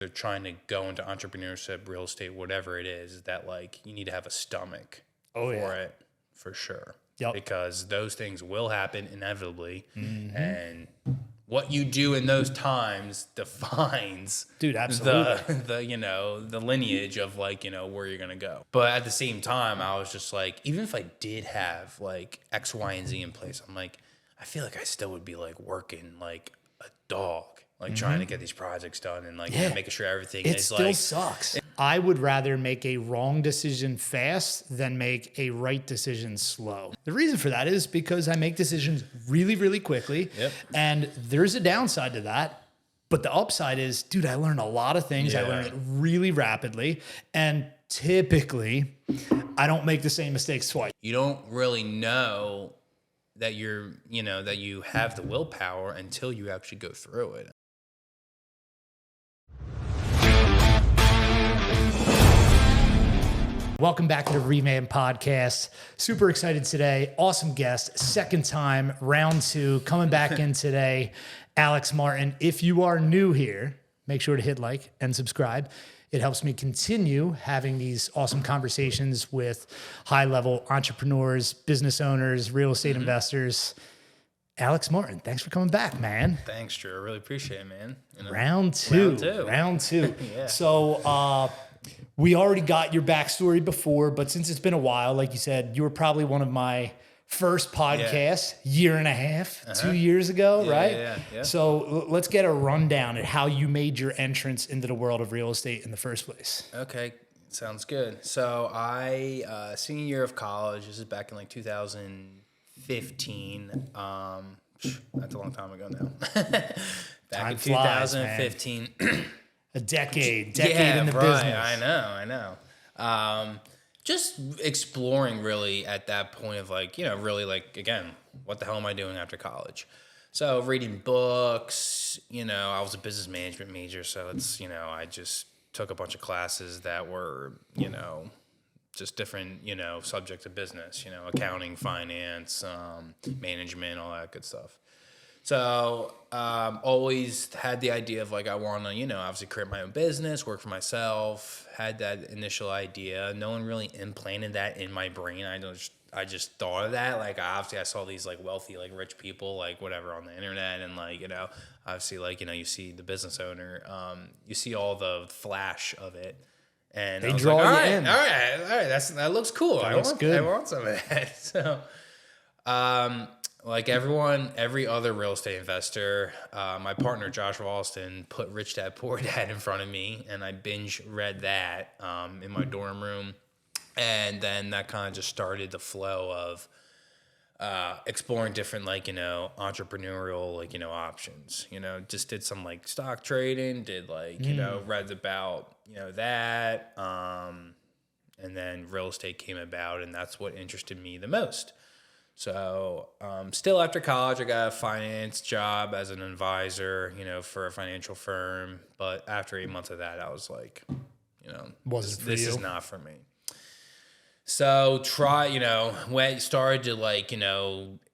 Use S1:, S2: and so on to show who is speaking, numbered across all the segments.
S1: they're trying to go into entrepreneurship, real estate, whatever it is, that like you need to have a stomach for it, for sure.
S2: Yep.
S1: Because those things will happen inevitably. And what you do in those times defines the lineage of like, where you're going to go. But at the same time, I was just like, even if I did have like X, Y, and Z in place, I'm like, I feel like I still would be like working like a dog, like trying to get these projects done and like making sure everything is like.
S2: It still sucks. I would rather make a wrong decision fast than make a right decision slow. The reason for that is because I make decisions really, really quickly. Yep. And there's a downside to that. But the upside is, dude, I learn a lot of things. I learn it really rapidly. And typically, I don't make the same mistakes twice.
S1: You don't really know that that you have the willpower until you actually go through it.
S2: Welcome back to the Revamp Podcast. Super excited today. Awesome guest. Second time, round 2, coming back in today. Alex Martyn. If you are new here, make sure to hit like and subscribe. It helps me continue having these awesome conversations with high-level entrepreneurs, business owners, real estate investors. Alex Martyn, thanks for coming back, man.
S1: Thanks, Drew. I really appreciate it, man.
S2: Round two. Yeah. So, we already got your backstory before, but since it's been a while, like you said, you were probably one of my first podcasts, year and a half, 2 years ago, right?
S1: Yeah.
S2: So let's get a rundown at how you made your entrance into the world of real estate in the first place.
S1: Okay, sounds good. So I, senior year of college, this is back in like 2015. That's a long time ago now. Back in 2015.
S2: A decade in the business.
S1: I know. Just exploring really at that point of like, really like, again, what the hell am I doing after college? So reading books, I was a business management major. So it's, I just took a bunch of classes that were, just different, subjects of business, accounting, finance, management, all that good stuff. So always had the idea of like, I want to, obviously create my own business, work for myself, had that initial idea. No one really implanted that in my brain. I just thought of that. Like, obviously I saw these like wealthy, like rich people, like whatever on the internet. And like, obviously like, you see the business owner, you see all the flash of it. And
S2: they draw
S1: like,
S2: you in.
S1: All right. That looks cool. I want some of that. So, like every other real estate investor, my partner, Josh Ralston, put Rich Dad Poor Dad in front of me, and I binge read that in my dorm room. And then that kind of just started the flow of exploring different, like, entrepreneurial, like, options. Just did some, like, stock trading, did, like, read about, that. And then real estate came about, and that's what interested me the most. So still after college, I got a finance job as an advisor, for a financial firm. But after 8 months of that, I was like, this is not for me. So started to like,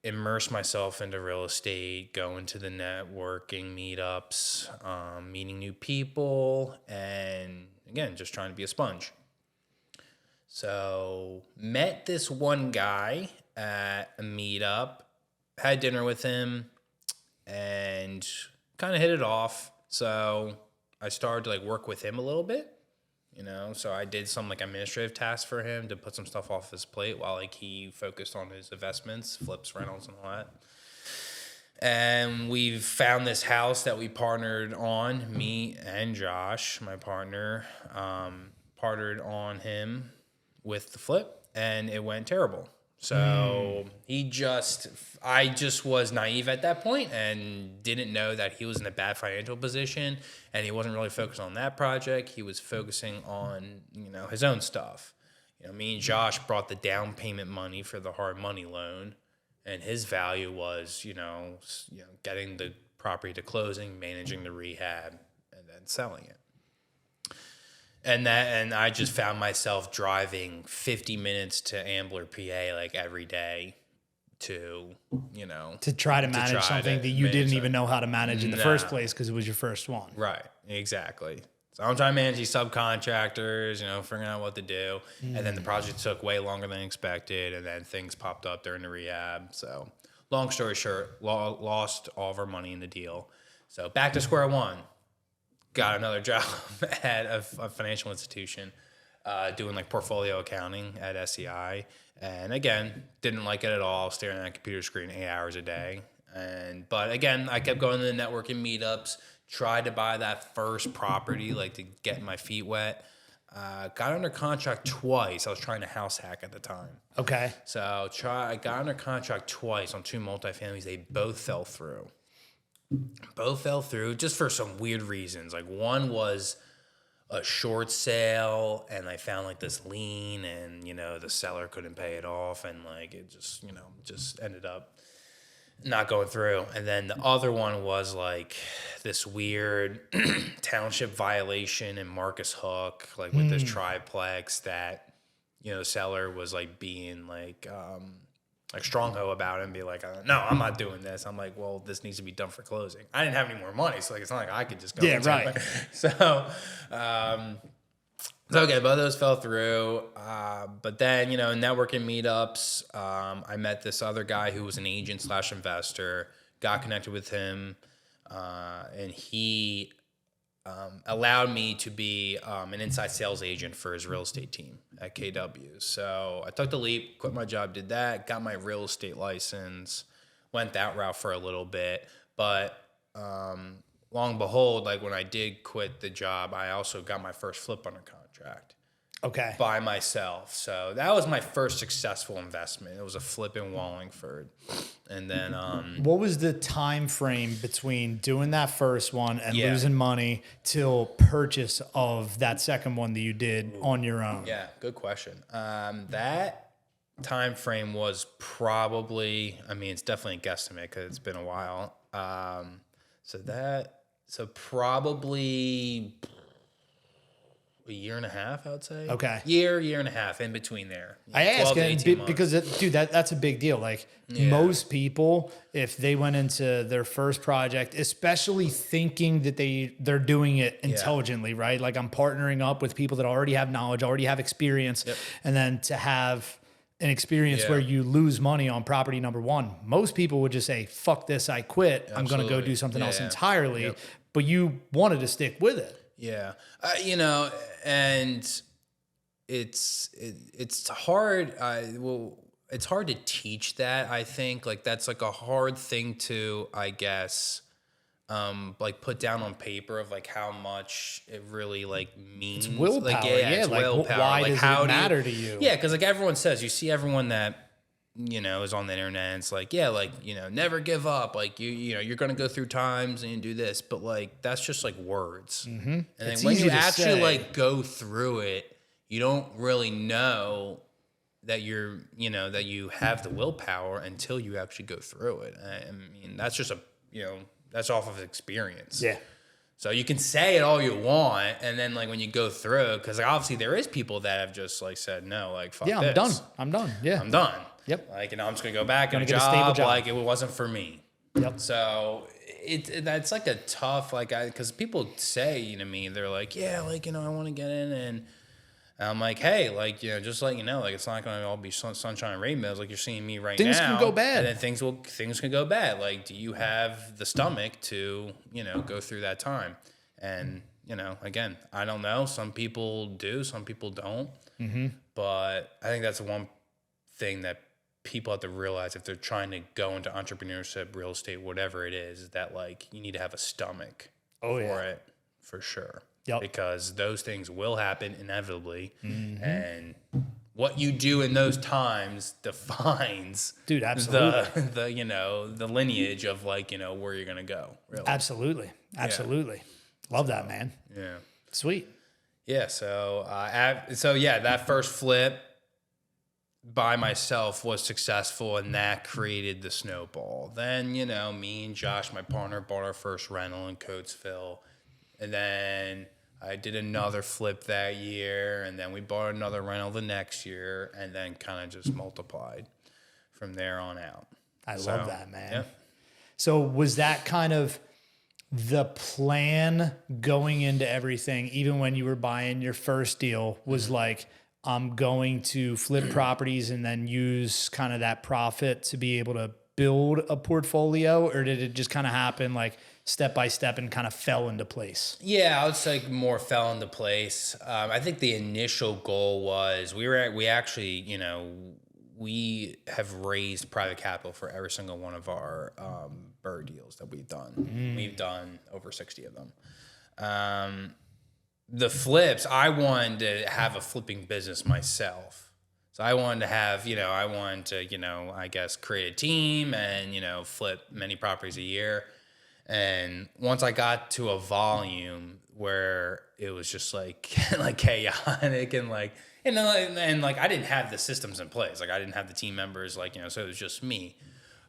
S1: immerse myself into real estate, going to the networking meetups, meeting new people, and again, just trying to be a sponge. So met this one guy at a meetup, had dinner with him, and kind of hit it off. So I started to like work with him a little bit, so I did some like administrative tasks for him to put some stuff off his plate while like he focused on his investments, flips, rentals, and all that. And we found this house that we partnered on, me and Josh, my partner, partnered on him with the flip, and it went terrible. So I just was naive at that point and didn't know that he was in a bad financial position, and he wasn't really focused on that project. He was focusing on, his own stuff. Me and Josh brought the down payment money for the hard money loan, and his value was, getting the property to closing, managing the rehab, and then selling it. And I just found myself driving 50 minutes to Ambler, PA, like every day to
S2: try to manage something that you didn't even know how to manage in the first place because it was your first one.
S1: Right, exactly. So I'm trying to manage these subcontractors, figuring out what to do. And then the project took way longer than expected. And then things popped up during the rehab. So long story short, lost all of our money in the deal. So back to square one. Got another job at a financial institution doing like portfolio accounting at SEI. And again, didn't like it at all, staring at a computer screen 8 hours a day. But again, I kept going to the networking meetups, tried to buy that first property, like to get my feet wet. Got under contract twice. I was trying to house hack at the time.
S2: Okay.
S1: So I got under contract twice on 2 multifamilies. They both fell through. Just for some weird reasons. Like one was a short sale and I found like this lien and, the seller couldn't pay it off and like it just ended up not going through. And then the other one was like this weird township violation in Marcus Hook, like with this triplex that, the seller was like being like strong-ho about it and be like, no, I'm not doing this. I'm like, well, this needs to be done for closing. I didn't have any more money, so like it's not like I could just go.
S2: Yeah, right.
S1: So, okay, both of those fell through. But then, in networking meetups, I met this other guy who was an agent / investor, got connected with him, and he allowed me to be an inside sales agent for his real estate team at KW. So I took the leap, quit my job, did that, got my real estate license, went that route for a little bit. But long and behold, like when I did quit the job, I also got my first flip under contract.
S2: Okay.
S1: By myself. So that was my first successful investment. It was a flip in Wallingford. And then
S2: what was the time frame between doing that first one and losing money till purchase of that second one that you did on your own?
S1: Yeah, good question. That time frame was probably, it's definitely a guesstimate because it's been a while. So probably a year and a half, I would say.
S2: Okay.
S1: Year and a half in between there.
S2: I ask because, that's a big deal. Like most people, if they went into their first project, especially thinking that they're doing it intelligently, right? Like I'm partnering up with people that already have knowledge, already have experience, and then to have an experience where you lose money on property number one, most people would just say, fuck this, I quit. I'm going to go do something else entirely. Yep. But you wanted to stick with it.
S1: Yeah. And it's hard. It's hard to teach that. I think like that's like a hard thing to, I guess, like put down on paper of like how much it really like means.
S2: It's willpower.
S1: Like, it's
S2: like
S1: willpower.
S2: Why
S1: like,
S2: does
S1: how
S2: it matter to you?
S1: Yeah, because like everyone says, you see everyone that is on the internet. And it's like, never give up. Like you're gonna go through times and do this, but like that's just like words. Mm-hmm. And then when you actually like go through it, you don't really know that that you have the willpower until you actually go through it. That's just that's off of experience.
S2: Yeah.
S1: So you can say it all you want, and then like when you go through, because like, obviously there is people that have just like said no, like fuck
S2: this. I'm done. Yeah,
S1: I'm done.
S2: Yep.
S1: Like I'm just gonna go back and
S2: get a stable job.
S1: Like it wasn't for me.
S2: Yep.
S1: So that's like a tough because people say to me, they're like, I want to get in, and I'm like, hey, like just let you know, like it's not gonna all be sunshine and rainbows. Like you're seeing me right
S2: things
S1: now.
S2: Things can go bad.
S1: And then things can go bad. Like, do you have the stomach to go through that time? And again, I don't know. Some people do, some people don't. Mm-hmm. But I think that's the one thing that people have to realize if they're trying to go into entrepreneurship, real estate, whatever it is, that like you need to have a stomach for it, for sure.
S2: Yep.
S1: Because those things will happen inevitably. Mm-hmm. And what you do in those times defines
S2: absolutely.
S1: the lineage of like, where you're going to go. Really.
S2: Absolutely. Love that, man.
S1: Yeah.
S2: Sweet.
S1: Yeah. So, that first flip by myself was successful, and that created the snowball. Then, me and Josh, my partner, bought our first rental in Coatesville. And then I did another flip that year, and then we bought another rental the next year, and then kind of just multiplied from there on out.
S2: I love that, man.
S1: Yep.
S2: So was that kind of the plan going into everything, even when you were buying your first deal, was like, I'm going to flip properties and then use kind of that profit to be able to build a portfolio? Or did it just kind of happen like step by step and kind of fell into place?
S1: Yeah, I would say more fell into place. I think the initial goal was we actually, we have raised private capital for every single one of our bird deals that we've done. We've done over 60 of them. The flips, I wanted to have a flipping business myself. So I wanted to have, I guess, create a team and, flip many properties a year. And once I got to a volume where it was just like chaotic and I didn't have the systems in place. Like I didn't have the team members, so it was just me.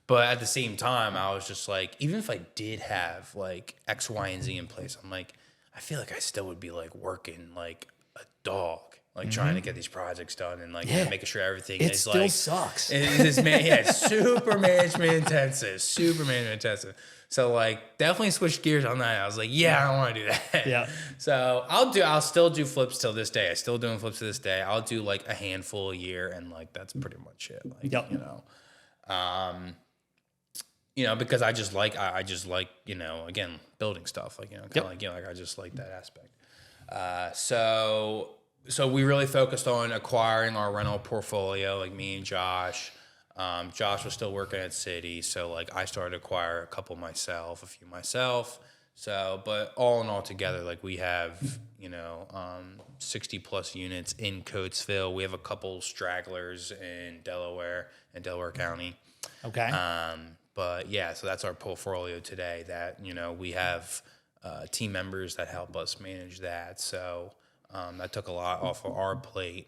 S1: But at the same time, I was just like, even if I did have like X, Y, and Z in place, I'm like, I feel like I still would be like working like a dog, like trying to get these projects done and making sure everything is
S2: like. It still sucks.
S1: It's super management intensive, So like definitely switched gears on that. I was like, I want to do that.
S2: Yeah.
S1: So I'll still do flips till this day. I'm still doing flips to this day. I'll do like a handful a year and like that's pretty much it. Because I just like again building stuff like I just like that aspect. So we really focused on acquiring our rental portfolio, like me and Josh. Josh was still working at City, so like I started to acquire a couple myself, a few myself. So, but all in all together, like we have 60 plus units in Coatesville. We have a couple stragglers in Delaware and Delaware County.
S2: Okay.
S1: But yeah, so that's our portfolio today. That we have team members that help us manage that. So that took a lot off of our plate.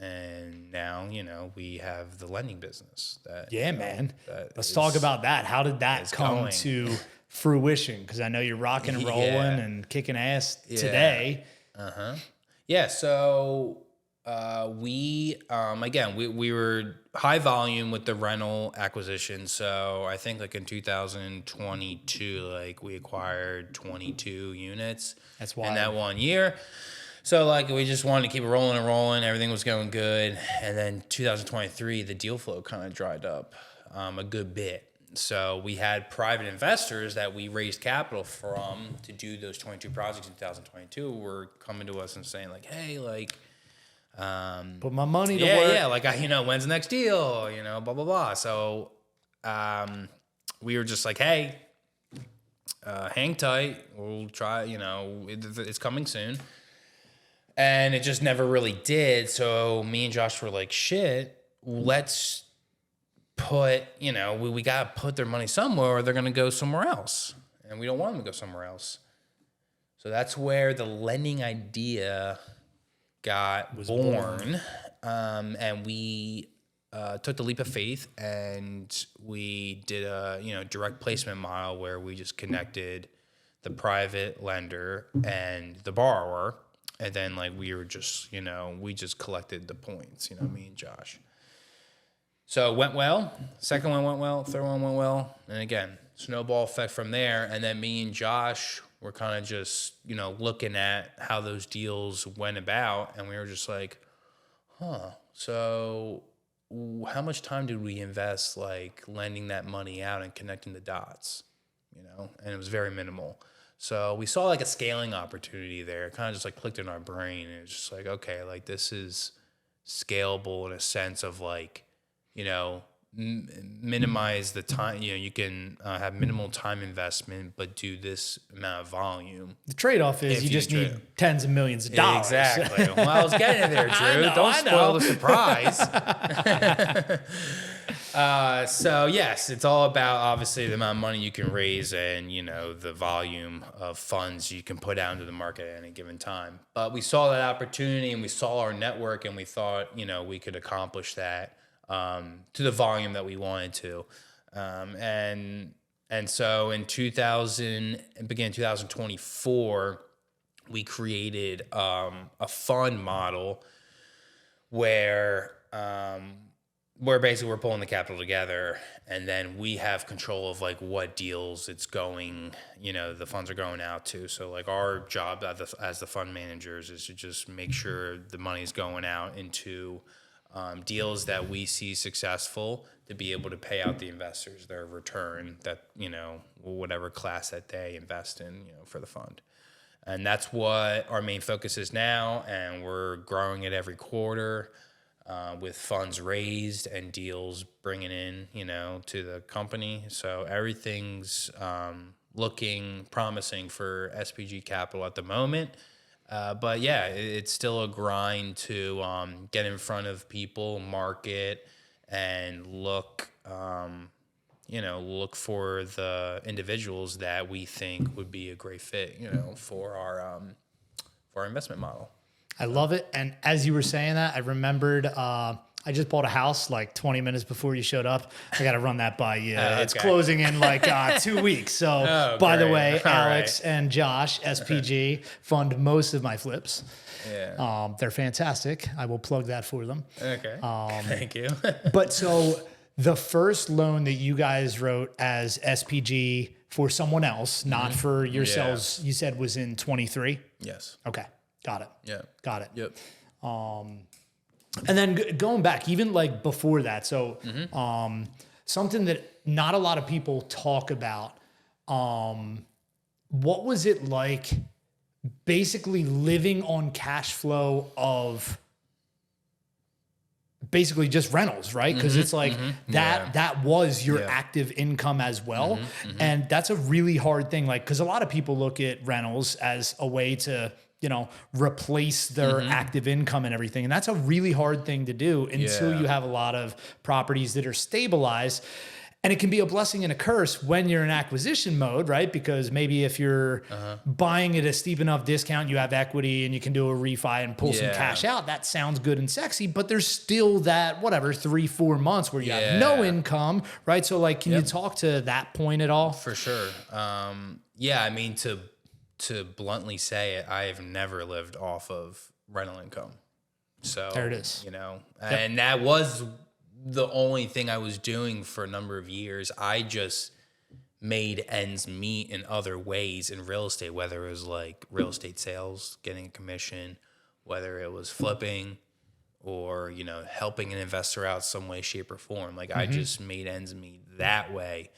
S1: And now, we have the lending business.
S2: Man. Let's talk about that. How did that come to fruition? Because I know you're rocking and rolling and kicking ass today.
S1: Yeah. So we were high volume with the rental acquisition. So I think like in 2022, like we acquired 22 units.
S2: That's wild.
S1: In that 1 year. So like we just wanted to keep it rolling and rolling. Everything was going good. And then 2023, the deal flow kind of dried up a good bit. So we had private investors that we raised capital from to do those 22 projects in 2022 were coming to us and saying like, hey, like,
S2: put my money to work.
S1: Yeah. Like, when's the next deal? Blah, blah, blah. So we were just like, hey, hang tight. We'll try, it's coming soon. And it just never really did. So me and Josh were like, shit, let's put, we got to put their money somewhere or they're going to go somewhere else. And we don't want them to go somewhere else. So that's where the lending idea was born. And we took the leap of faith and we did a, direct placement model where we just connected the private lender and the borrower. And then, like, we were just, we just collected the points, me and Josh. So it went well. Second one went well. Third one went well. And again, snowball effect from there. And then me and Josh were kind of just, looking at how those deals went about. And we were just like, so how much time did we invest, like, lending that money out and connecting the dots? And it was very minimal. So we saw like a scaling opportunity there. It kind of just like clicked in our brain. And it's just like, okay, like this is scalable in a sense of like, minimize the time, you can have minimal time investment, but do this amount of volume.
S2: The trade-off is you just need tens of millions of dollars.
S1: Exactly. Well, I was getting there, Drew. Don't spoil the surprise. So yes, it's all about obviously the amount of money you can raise and, the volume of funds you can put out into the market at any given time. But we saw that opportunity and we saw our network and we thought, we could accomplish that to the volume that we wanted to. And so in 2024, we created a fund model where we're pulling the capital together, and then we have control of like what deals it's going, the funds are going out to. So like our job as the fund managers is to just make sure the money's going out into deals that we see successful, to be able to pay out the investors their return that, whatever class that they invest in, for the fund. And that's what our main focus is now. And we're growing it every quarter with funds raised and deals bringing in, to the company. So everything's looking promising for SPG Capital at the moment. But yeah, it's still a grind to get in front of people, market, and look for the individuals that we think would be a great fit, for our investment model.
S2: I love it. And as you were saying that, I remembered I just bought a house like 20 minutes before you showed up. I got to run that by you.
S1: Okay.
S2: It's closing in like 2 weeks. So by the way, Alex and Josh, SPG, fund most of my flips.
S1: Yeah.
S2: They're fantastic. I will plug that for them.
S1: Okay. Thank you.
S2: But so the first loan that you guys wrote as SPG for someone else, not for yourselves, you said was in 23?
S1: Yes.
S2: Okay. Got it.
S1: Yeah.
S2: Got it.
S1: Yep.
S2: And then going back, even like before that, so something that not a lot of people talk about, what was it like basically living on cash flow of basically just rentals, right? Because it's like that was your active income as well. And that's a really hard thing. Like, because a lot of people look at rentals as a way to, replace their active income and everything. And that's a really hard thing to do until you have a lot of properties that are stabilized. And it can be a blessing and a curse when you're in acquisition mode, right? Because maybe if you're buying at a steep enough discount, you have equity and you can do a refi and pull some cash out. That sounds good and sexy, but there's still that, 3-4 months where you have no income, right? So like, can you talk to that point at all?
S1: For sure. I mean, to bluntly say it, I have never lived off of rental income. So
S2: there it is.
S1: And that was the only thing I was doing for a number of years. I just made ends meet in other ways in real estate, whether it was like real estate sales, getting a commission, whether it was flipping or, helping an investor out some way, shape, or form. Like I just made ends meet that way.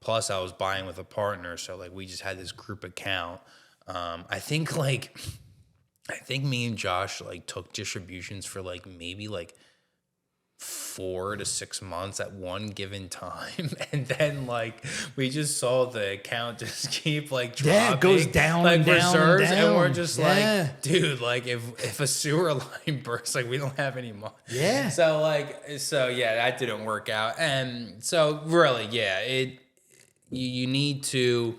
S1: Plus I was buying with a partner. So like we just had this group account. I think me and Josh like took distributions for like maybe like 4 to 6 months at one given time. And then like we just saw the account just keep like dropping.
S2: Yeah, it goes down,
S1: like
S2: down,
S1: reserves,
S2: and down.
S1: and we're just like, dude, like if a sewer line bursts, like we don't have any money.
S2: Yeah.
S1: So that didn't work out. And so really, you need to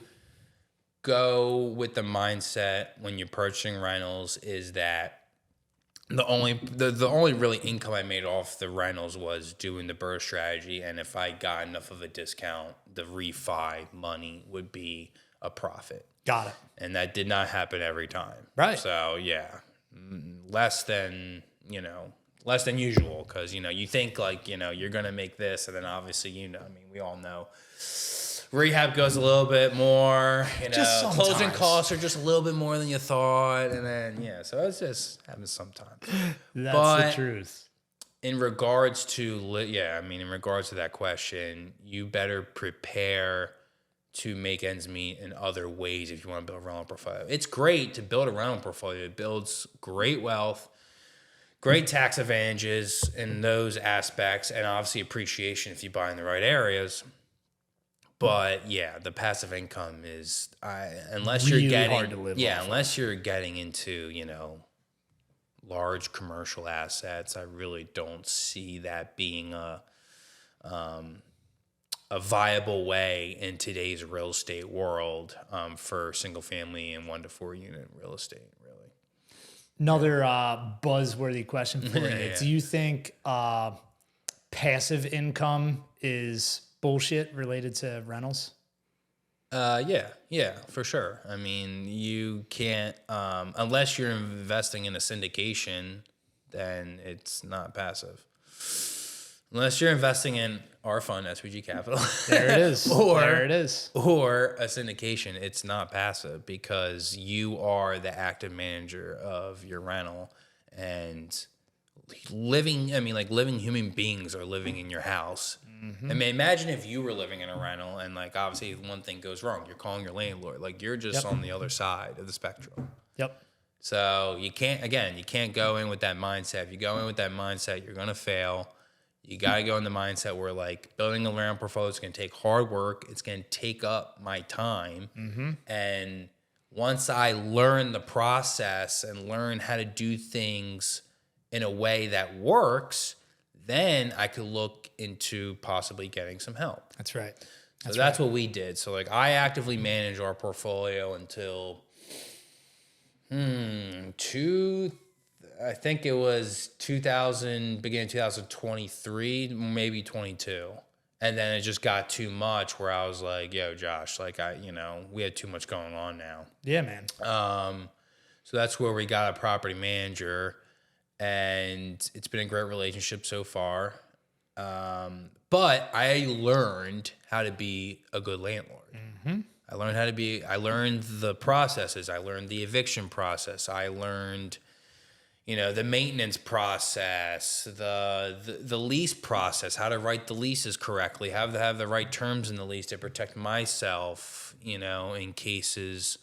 S1: go with the mindset when you're purchasing rentals is that the only really income I made off the rentals was doing the burst strategy, and if I got enough of a discount, the refi money would be a profit.
S2: Got it.
S1: And that did not happen every time.
S2: Right.
S1: So less than usual, because you think like you're gonna make this, and then obviously we all know rehab goes a little bit more, closing costs are just a little bit more than you thought. And then, so it's just happens sometimes.
S2: That's the truth.
S1: In regards to that question, you better prepare to make ends meet in other ways if you want to build a rental portfolio. It's great to build a rental portfolio. It builds great wealth, great tax advantages in those aspects, and obviously appreciation if you buy in the right areas. But the passive income is unless
S2: really
S1: you're getting
S2: hard to live off
S1: unless you're getting into large commercial assets, I really don't see that being a viable way in today's real estate world for single family and 1 to 4 unit real estate. Really,
S2: another buzzworthy question for you: do you think passive income is bullshit related to rentals?
S1: For sure. I mean, you can't unless you're investing in a syndication, then it's not passive. Unless you're investing in our fund, SPG Capital.
S2: There it is. There it is.
S1: Or a syndication, it's not passive because you are the active manager of your rental, and living human beings are living in your house. I mean, imagine if you were living in a rental and like obviously one thing goes wrong, you're calling your landlord. Like you're just on the other side of the spectrum.
S2: Yep.
S1: So you can't go in with that mindset. If you go in with that mindset, you're gonna fail. You gotta go in the mindset where like building a rental portfolio is gonna take hard work. It's gonna take up my time. And once I learn the process and learn how to do things in a way that works, then I could look into possibly getting some help.
S2: That's right.
S1: So that's what we did. So like I actively managed our portfolio until I think it was beginning 2023, maybe 22. And then it just got too much where I was like, yo, Josh, like we had too much going on now.
S2: Yeah, man.
S1: So that's where we got a property manager, and it's been a great relationship so far. But I learned how to be a good landlord. I learned the processes. I learned the eviction process. I learned, the maintenance process, the lease process, how to write the leases correctly, how to have the right terms in the lease to protect myself, in cases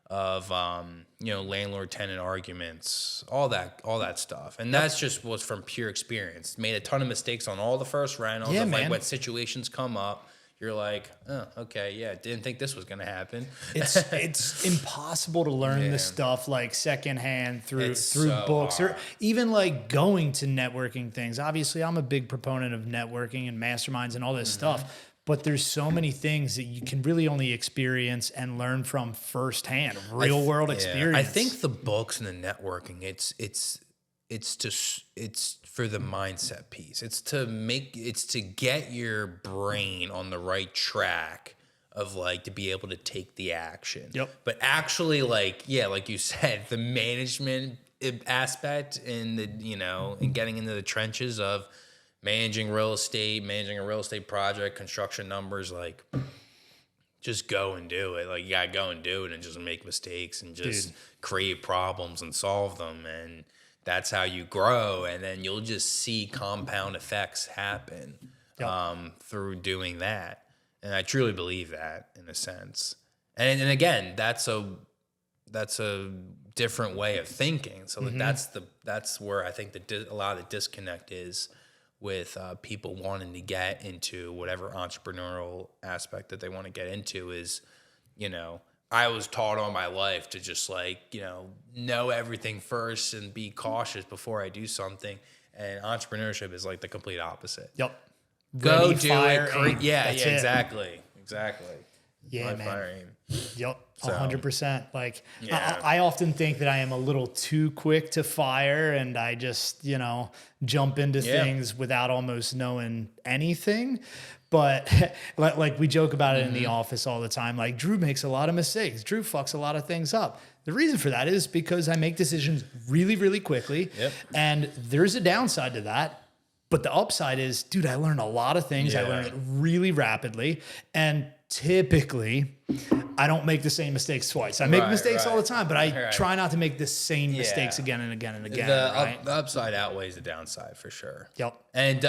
S1: of, landlord-tenant arguments, all that stuff. And that's just was from pure experience. Made a ton of mistakes on all the first rentals.
S2: Yeah,
S1: like when situations come up, you're like, oh, okay, yeah, didn't think this was going to happen.
S2: It's impossible to learn this stuff like secondhand through
S1: so
S2: books
S1: hard.
S2: or even like going to networking things. Obviously, I'm a big proponent of networking and masterminds and all this stuff, but there's so many things that you can really only experience and learn from firsthand, real world experience.
S1: I think the books and the networking, it's for the mindset piece. It's to get your brain on the right track of like to be able to take the action.
S2: Yep.
S1: But actually like you said, the management aspect and and getting into the trenches of managing a real estate project, construction numbers, like just go and do it. Like you gotta go and do it and just make mistakes and just create problems and solve them. And that's how you grow, and then you'll just see compound effects happen through doing that. And I truly believe that in a sense. And again, that's a different way of thinking. So that's where I think a lot of the disconnect is with people wanting to get into whatever entrepreneurial aspect that they want to get into is, I was taught all my life to just like, know everything first and be cautious before I do something. And entrepreneurship is like the complete opposite.
S2: Yyep.
S1: Go
S2: Ready,
S1: do
S2: fire,
S1: it.
S2: aim.
S1: Exactly.
S2: Yeah,
S1: Fire,
S2: man.
S1: fire, aim.
S2: Yep. 100%. Like
S1: Yeah.
S2: I often think that I am a little too quick to fire and I just, jump into things without almost knowing anything. But like we joke about it in the office all the time. Like Drew makes a lot of mistakes. Drew fucks a lot of things up. The reason for that is because I make decisions really, really quickly. Yep. And there's a downside to that. But the upside is, dude, I learn a lot of things. I learn it really rapidly. And typically, I don't make the same mistakes twice. I make mistakes all the time, but I try not to make the same mistakes again and again and again.
S1: The upside outweighs the downside for sure.
S2: Yep.
S1: And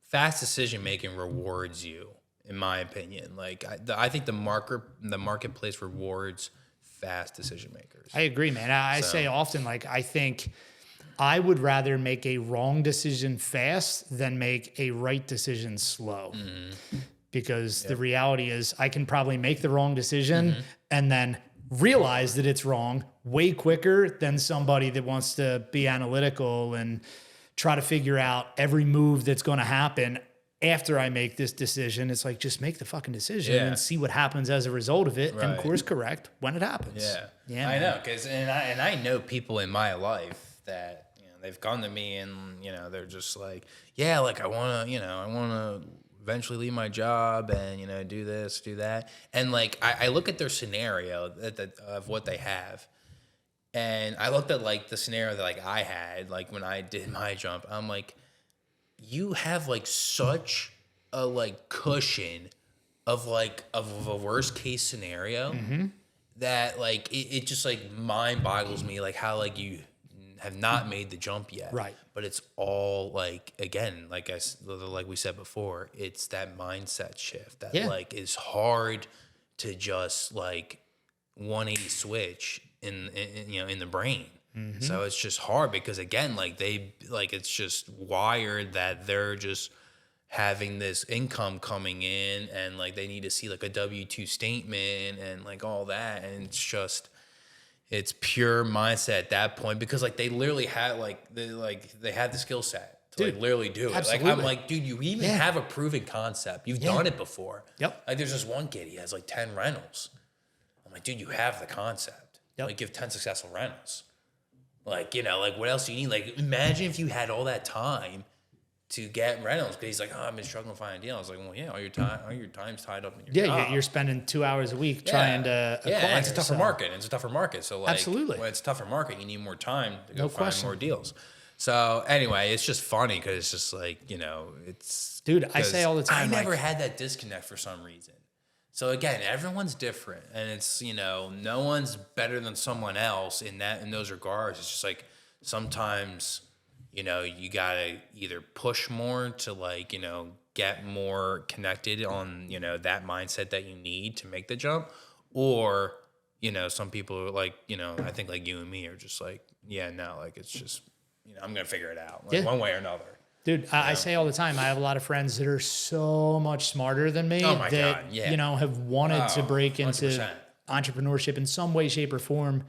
S1: fast decision making rewards you, in my opinion. Like I think the marketplace rewards fast decision makers.
S2: I agree, man. I say often, like I think I would rather make a wrong decision fast than make a right decision slow. Because the reality is I can probably make the wrong decision and then realize that it's wrong way quicker than somebody that wants to be analytical and try to figure out every move that's going to happen after I make this decision. It's like, just make the fucking decision and see what happens as a result of it and course correct when it happens.
S1: Yeah, I know. And I know people in my life that, they've come to me and, they're just like, yeah, like I want to eventually leave my job and, do this, do that. And like, I look at their scenario of what they have. And I looked at like the scenario that like I had, like when I did my jump, I'm like, you have like such a like cushion of a worst case scenario that like it just like mind boggles me like how like you have not made the jump yet.
S2: Right.
S1: But it's all like, again, like we said before, it's that mindset shift that like is hard to just like 180 switch in you know, in the brain. So it's just hard because again, like it's just wired that they're just having this income coming in and like they need to see like a W-2 statement and like all that. And it's pure mindset at that point because like they literally had they had the skill set to like literally do it.
S2: Absolutely.
S1: Like I'm like, dude, you even have a proven concept. You've done it before.
S2: Yep.
S1: Like there's this one kid, he has like 10 rentals. I'm like, dude, you have the concept.
S2: Yep.
S1: Like you have 10 successful rentals. Like, you know, like what else do you need? Like imagine if you had all that time to get rentals, because he's like, oh, I've been struggling to find a deal. I was like, well, yeah, all your time's tied up in your job.
S2: You're spending 2 hours a week trying to acquire.
S1: And it's a tougher market. It's a tougher market. So like,
S2: absolutely,
S1: when it's a tougher market, you need more time to go find more deals. So anyway, it's just funny because it's just like, you know, it's
S2: dude. I say all the time,
S1: I never had that disconnect for some reason. So again, everyone's different, and it's, you know, no one's better than someone else in those regards. It's just like sometimes, you know, you gotta either push more to like, you know, get more connected on, you know, that mindset that you need to make the jump, or, you know, some people are like, you know, I think like you and me are just like, yeah, no, like it's just, you know, I'm gonna figure it out like one way or another.
S2: Dude, I say all the time, I have a lot of friends that are so much smarter than me that, you know, have wanted to break into 100%. Entrepreneurship in some way, shape, or form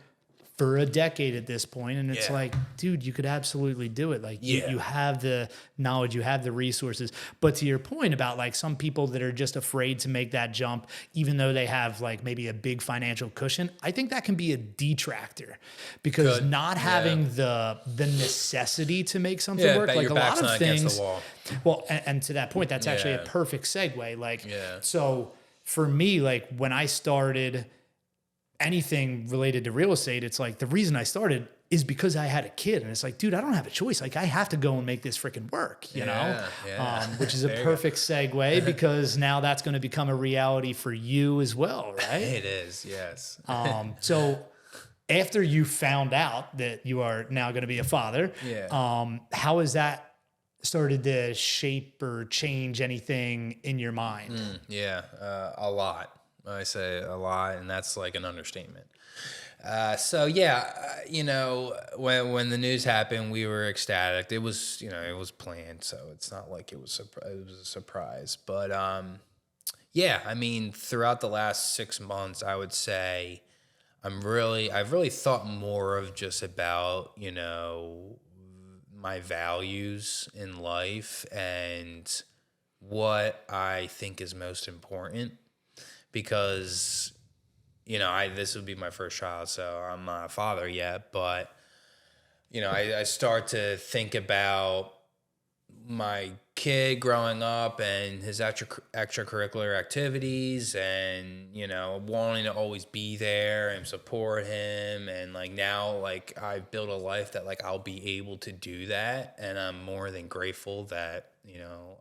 S2: for a decade at this point. And it's like, dude, you could absolutely do it. Like you have the knowledge, you have the resources. But to your point about like some people that are just afraid to make that jump, even though they have like maybe a big financial cushion, I think that can be a detractor because not having the necessity to make something work, like a lot of things. Well, and to that point, that's actually a perfect segue. Like, so for me, like when I started anything related to real estate, it's like the reason I started is because I had a kid, and it's like, dude, I don't have a choice. Like I have to go and make this freaking work, you know, which is a perfect segue because now that's going to become a reality for you as well. Right.
S1: It is. Yes.
S2: So after you found out that you are now going to be a father, how has that started to shape or change anything in your mind?
S1: A lot. I say a lot, and that's like an understatement. You know, when the news happened, we were ecstatic. It was, you know, it was planned, so it's not like it was a surprise. But I mean, throughout the last 6 months, I would say I've really thought more of just about, you know, my values in life and what I think is most important. Because, you know, this would be my first child, so I'm not a father yet. But, you know, I start to think about my kid growing up and his extracurricular activities and, you know, wanting to always be there and support him. And, like, now, like, I've built a life that, like, I'll be able to do that. And I'm more than grateful that, you know,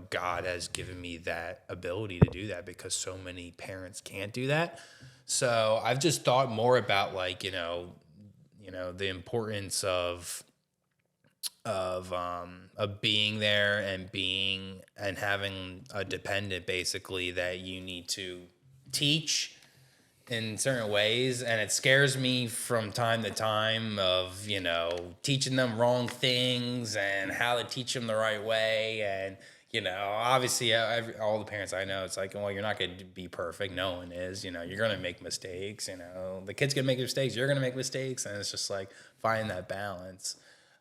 S1: God has given me that ability to do that because so many parents can't do that. So I've just thought more about like, you know, the importance of being there and having a dependent basically that you need to teach in certain ways. And it scares me from time to time of, you know, teaching them wrong things and how to teach them the right way. And, you know, obviously, all the parents I know, it's like, well, you're not going to be perfect. No one is. You know, you're going to make mistakes. You know, the kid's going to make mistakes. You're going to make mistakes. And it's just like finding that balance.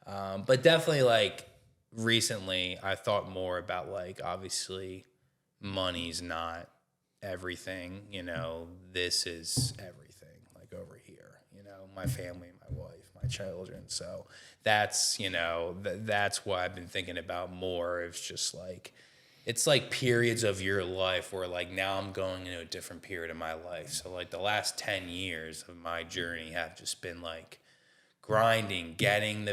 S1: But definitely, like, recently, I thought more about, like, obviously, money's not everything. You know, this is everything, like, over here. You know, my family, my wife, my children. So that's, you know, that's what I've been thinking about more. It's just like, it's like periods of your life where like now I'm going into a different period of my life. So like the last 10 years of my journey have just been like grinding, getting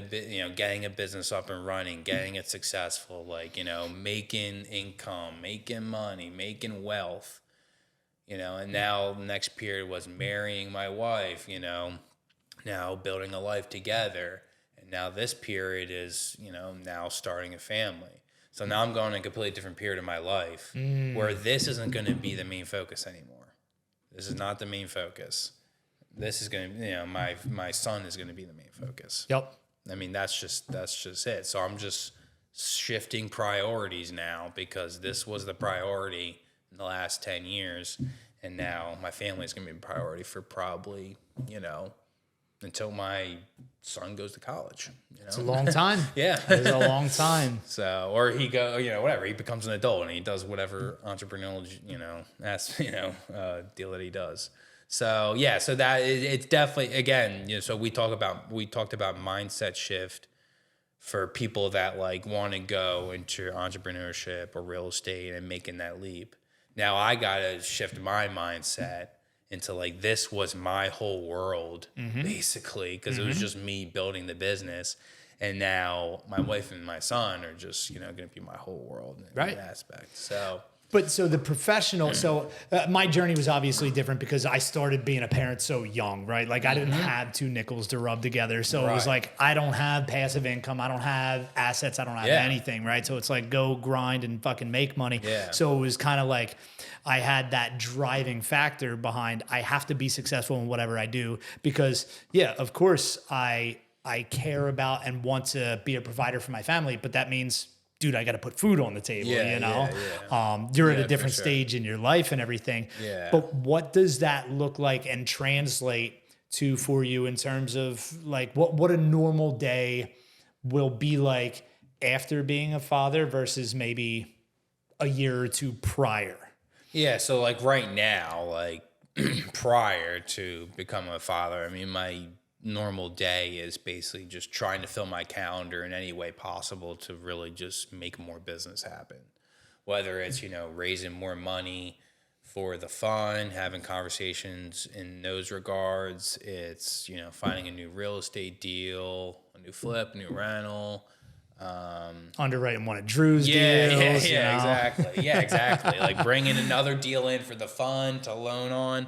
S1: getting a business up and running, getting it successful, like, making income, making money, making wealth, and now the next period was marrying my wife, now building a life together. And now this period is, now starting a family. So now I'm going in a completely different period of my life where this isn't going to be the main focus anymore. This is not the main focus. This is going to, my son is going to be the main focus.
S2: Yep.
S1: I mean, that's just it. So I'm just shifting priorities now because this was the priority in the last 10 years. And now my family is going to be a priority for probably, until my son goes to college.
S2: It's a long time.
S1: Yeah.
S2: It's a long time.
S1: So, or he whatever, he becomes an adult and he does whatever entrepreneurial, deal that he does. So yeah, so that it's definitely, again, so we talked about mindset shift for people that like want to go into entrepreneurship or real estate and making that leap. Now I got to shift my mindset into like, this was my whole world basically, because it was just me building the business. And now my wife and my son are just, going to be my whole world in that aspect. So.
S2: But so the professional, my journey was obviously different because I started being a parent so young, right? Like I didn't have two nickels to rub together. So it was like, I don't have passive income. I don't have assets. I don't have anything, right? So it's like, go grind and fucking make money.
S1: Yeah.
S2: So it was kind of like, I had that driving factor behind, I have to be successful in whatever I do because of course I care about and want to be a provider for my family, but that means, dude, I got to put food on the table, You're at a different stage in your life and everything.
S1: Yeah.
S2: But what does that look like and translate to for you in terms of like what a normal day will be like after being a father versus maybe a year or two prior?
S1: Yeah. So like right now, like prior to becoming a father, I mean, my normal day is basically just trying to fill my calendar in any way possible to really just make more business happen. Whether it's, raising more money for the fund, having conversations in those regards. It's, finding a new real estate deal, a new flip, new rental.
S2: Underwriting one of Drew's deals.
S1: Exactly. Yeah, exactly. Like bringing another deal in for the fund to loan on.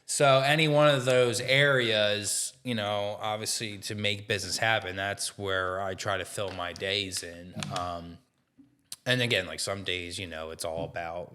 S1: So any one of those areas, obviously to make business happen, that's where I try to fill my days in. And again, like some days, it's all about,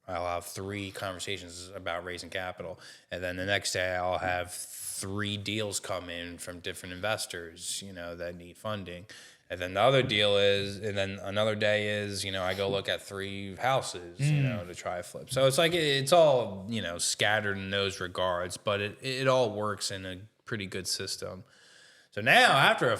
S1: I'll have 3 conversations about raising capital. And then the next day I'll have 3 deals come in from different investors, that need funding. And then the other deal is, and then another day is, I go look at 3 houses, to try to flip. So it's like, it's all, scattered in those regards, but it all works in a pretty good system. So now after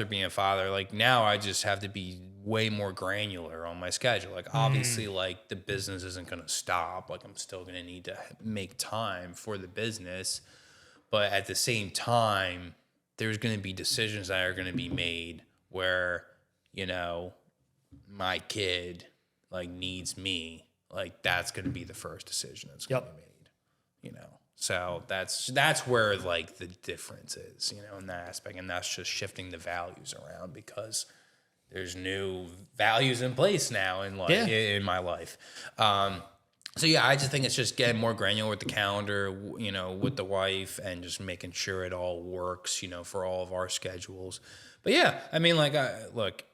S1: being a father, like now I just have to be way more granular on my schedule. Like obviously like the business isn't going to stop. Like I'm still going to need to make time for the business, but at the same time, there's going to be decisions that are going to be made where, my kid like needs me. Like that's going to be the first decision that's going to be made, So that's where like the difference is, in that aspect. And that's just shifting the values around because there's new values in place now in life, in my life. So yeah, I just think it's just getting more granular with the calendar, with the wife and just making sure it all works, for all of our schedules. But yeah, I mean, like, look,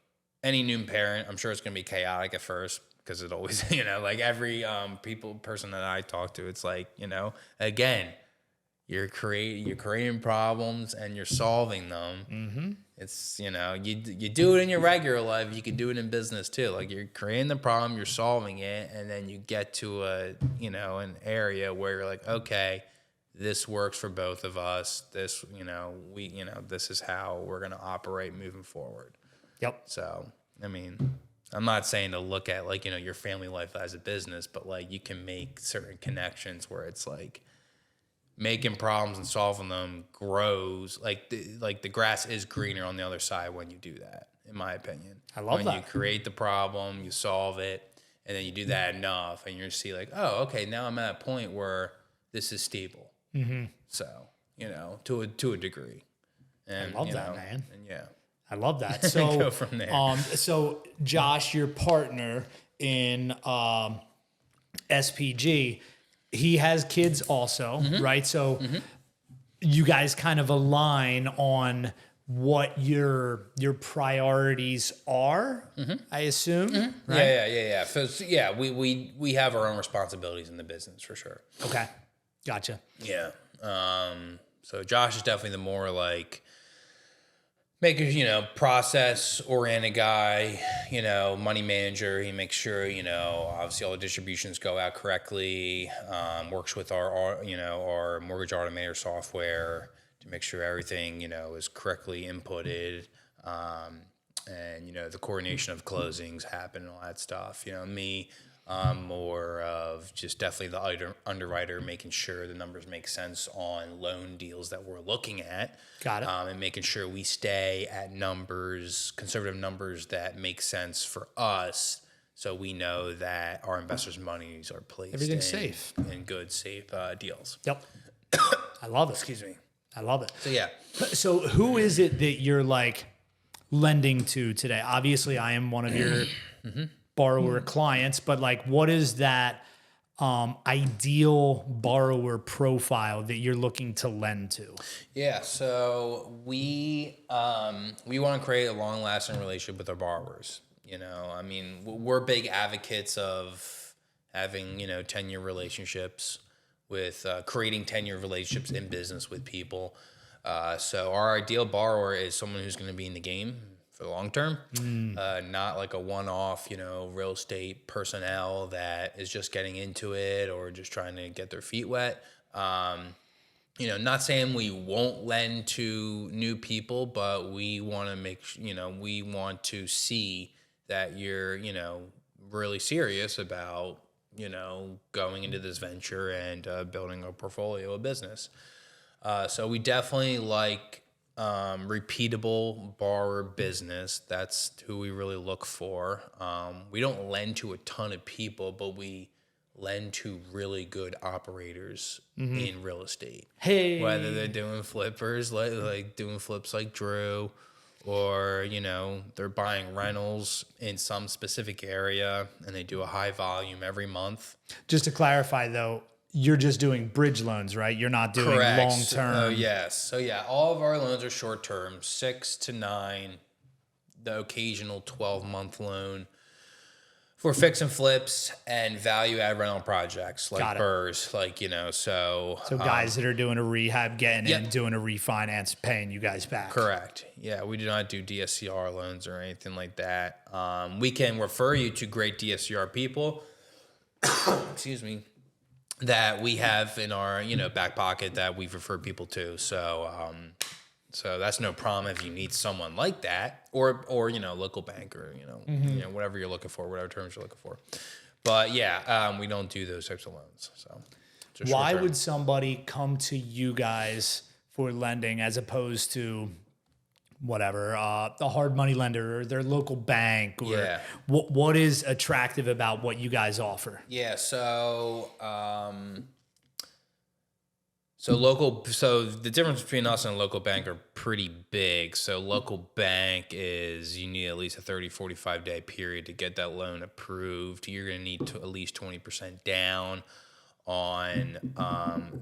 S1: any new parent, I'm sure it's going to be chaotic at first because it always, like every person that I talk to, it's like, again, you're creating problems and you're solving them. Mm-hmm. It's, you do it in your regular life. You can do it in business too. Like you're creating the problem, you're solving it. And then you get to an area where you're like, okay, this works for both of us. This, this is how we're going to operate moving forward.
S2: Yep.
S1: So, I mean, I'm not saying to look at like, your family life as a business, but like you can make certain connections where it's like, making problems and solving them grows like the grass is greener on the other side when you do that, in my opinion.
S2: I love that.
S1: When you create the problem, you solve it, and then you do that enough, and you see like, oh, okay, now I'm at a point where this is stable. Mm-hmm. So, to a degree. And
S2: I love that, man.
S1: And yeah.
S2: I love that. So
S1: Go from there.
S2: So Josh, your partner in SPG, he has kids also, right? So you guys kind of align on what your priorities are, I assume. Right?
S1: Yeah. So we have our own responsibilities in the business for sure.
S2: Okay. Gotcha.
S1: Yeah. So Josh is definitely the more like making, process oriented guy, money manager. He makes sure, obviously all the distributions go out correctly, works with our mortgage automator software to make sure everything, is correctly inputted. And, the coordination of closings happen and all that stuff. Me, more of just definitely the underwriter, making sure the numbers make sense on loan deals that we're looking at.
S2: Got it.
S1: And making sure we stay at conservative numbers that make sense for us, so we know that our investors' monies are placed
S2: Everything's safe.
S1: in good, safe deals.
S2: Yep. I love it.
S1: Excuse me.
S2: I love it.
S1: So yeah.
S2: So who is it that you're like lending to today? Obviously, I am one of your borrower clients, but like, what is that ideal borrower profile that you're looking to lend to?
S1: Yeah, so we want to create a long-lasting relationship with our borrowers. We're big advocates of having 10-year relationships with creating 10-year relationships in business with people. So our ideal borrower is someone who's going to be in the game for the long term, not like a one-off, real estate personnel that is just getting into it or just trying to get their feet wet. Not saying we won't lend to new people, but we want to we want to see that you're, really serious about, going into this venture and building a portfolio of business. So we definitely like repeatable borrower business. That's who we really look for. We don't lend to a ton of people, but we lend to really good operators in real estate.
S2: Hey,
S1: Whether they're doing flippers, like doing flips like Drew, or they're buying rentals in some specific area and they do a high volume every month.
S2: just to clarify though, you're just doing bridge loans, right? You're not doing long term.
S1: Oh, yes. So yeah, all of our loans are short term, 6 to 9, the occasional 12-month loan for fix and flips and value add rental projects like Burrs, so
S2: guys that are doing a rehab, getting in, doing a refinance, paying you guys back.
S1: Correct. Yeah, we do not do DSCR loans or anything like that. We can refer you to great DSCR people. Excuse me. That we have in our, back pocket that we've referred people to. So that's no problem if you need someone like that, or local banker, whatever you're looking for, whatever terms you're looking for. But yeah, we don't do those types of loans. So
S2: why would somebody come to you guys for lending as opposed to whatever, a hard money lender or their local bank, or what is attractive about what you guys offer?
S1: Yeah. So the difference between us and a local bank are pretty big. So local bank is you need at least a 30, 45 day period to get that loan approved. You're going to need to at least 20% down on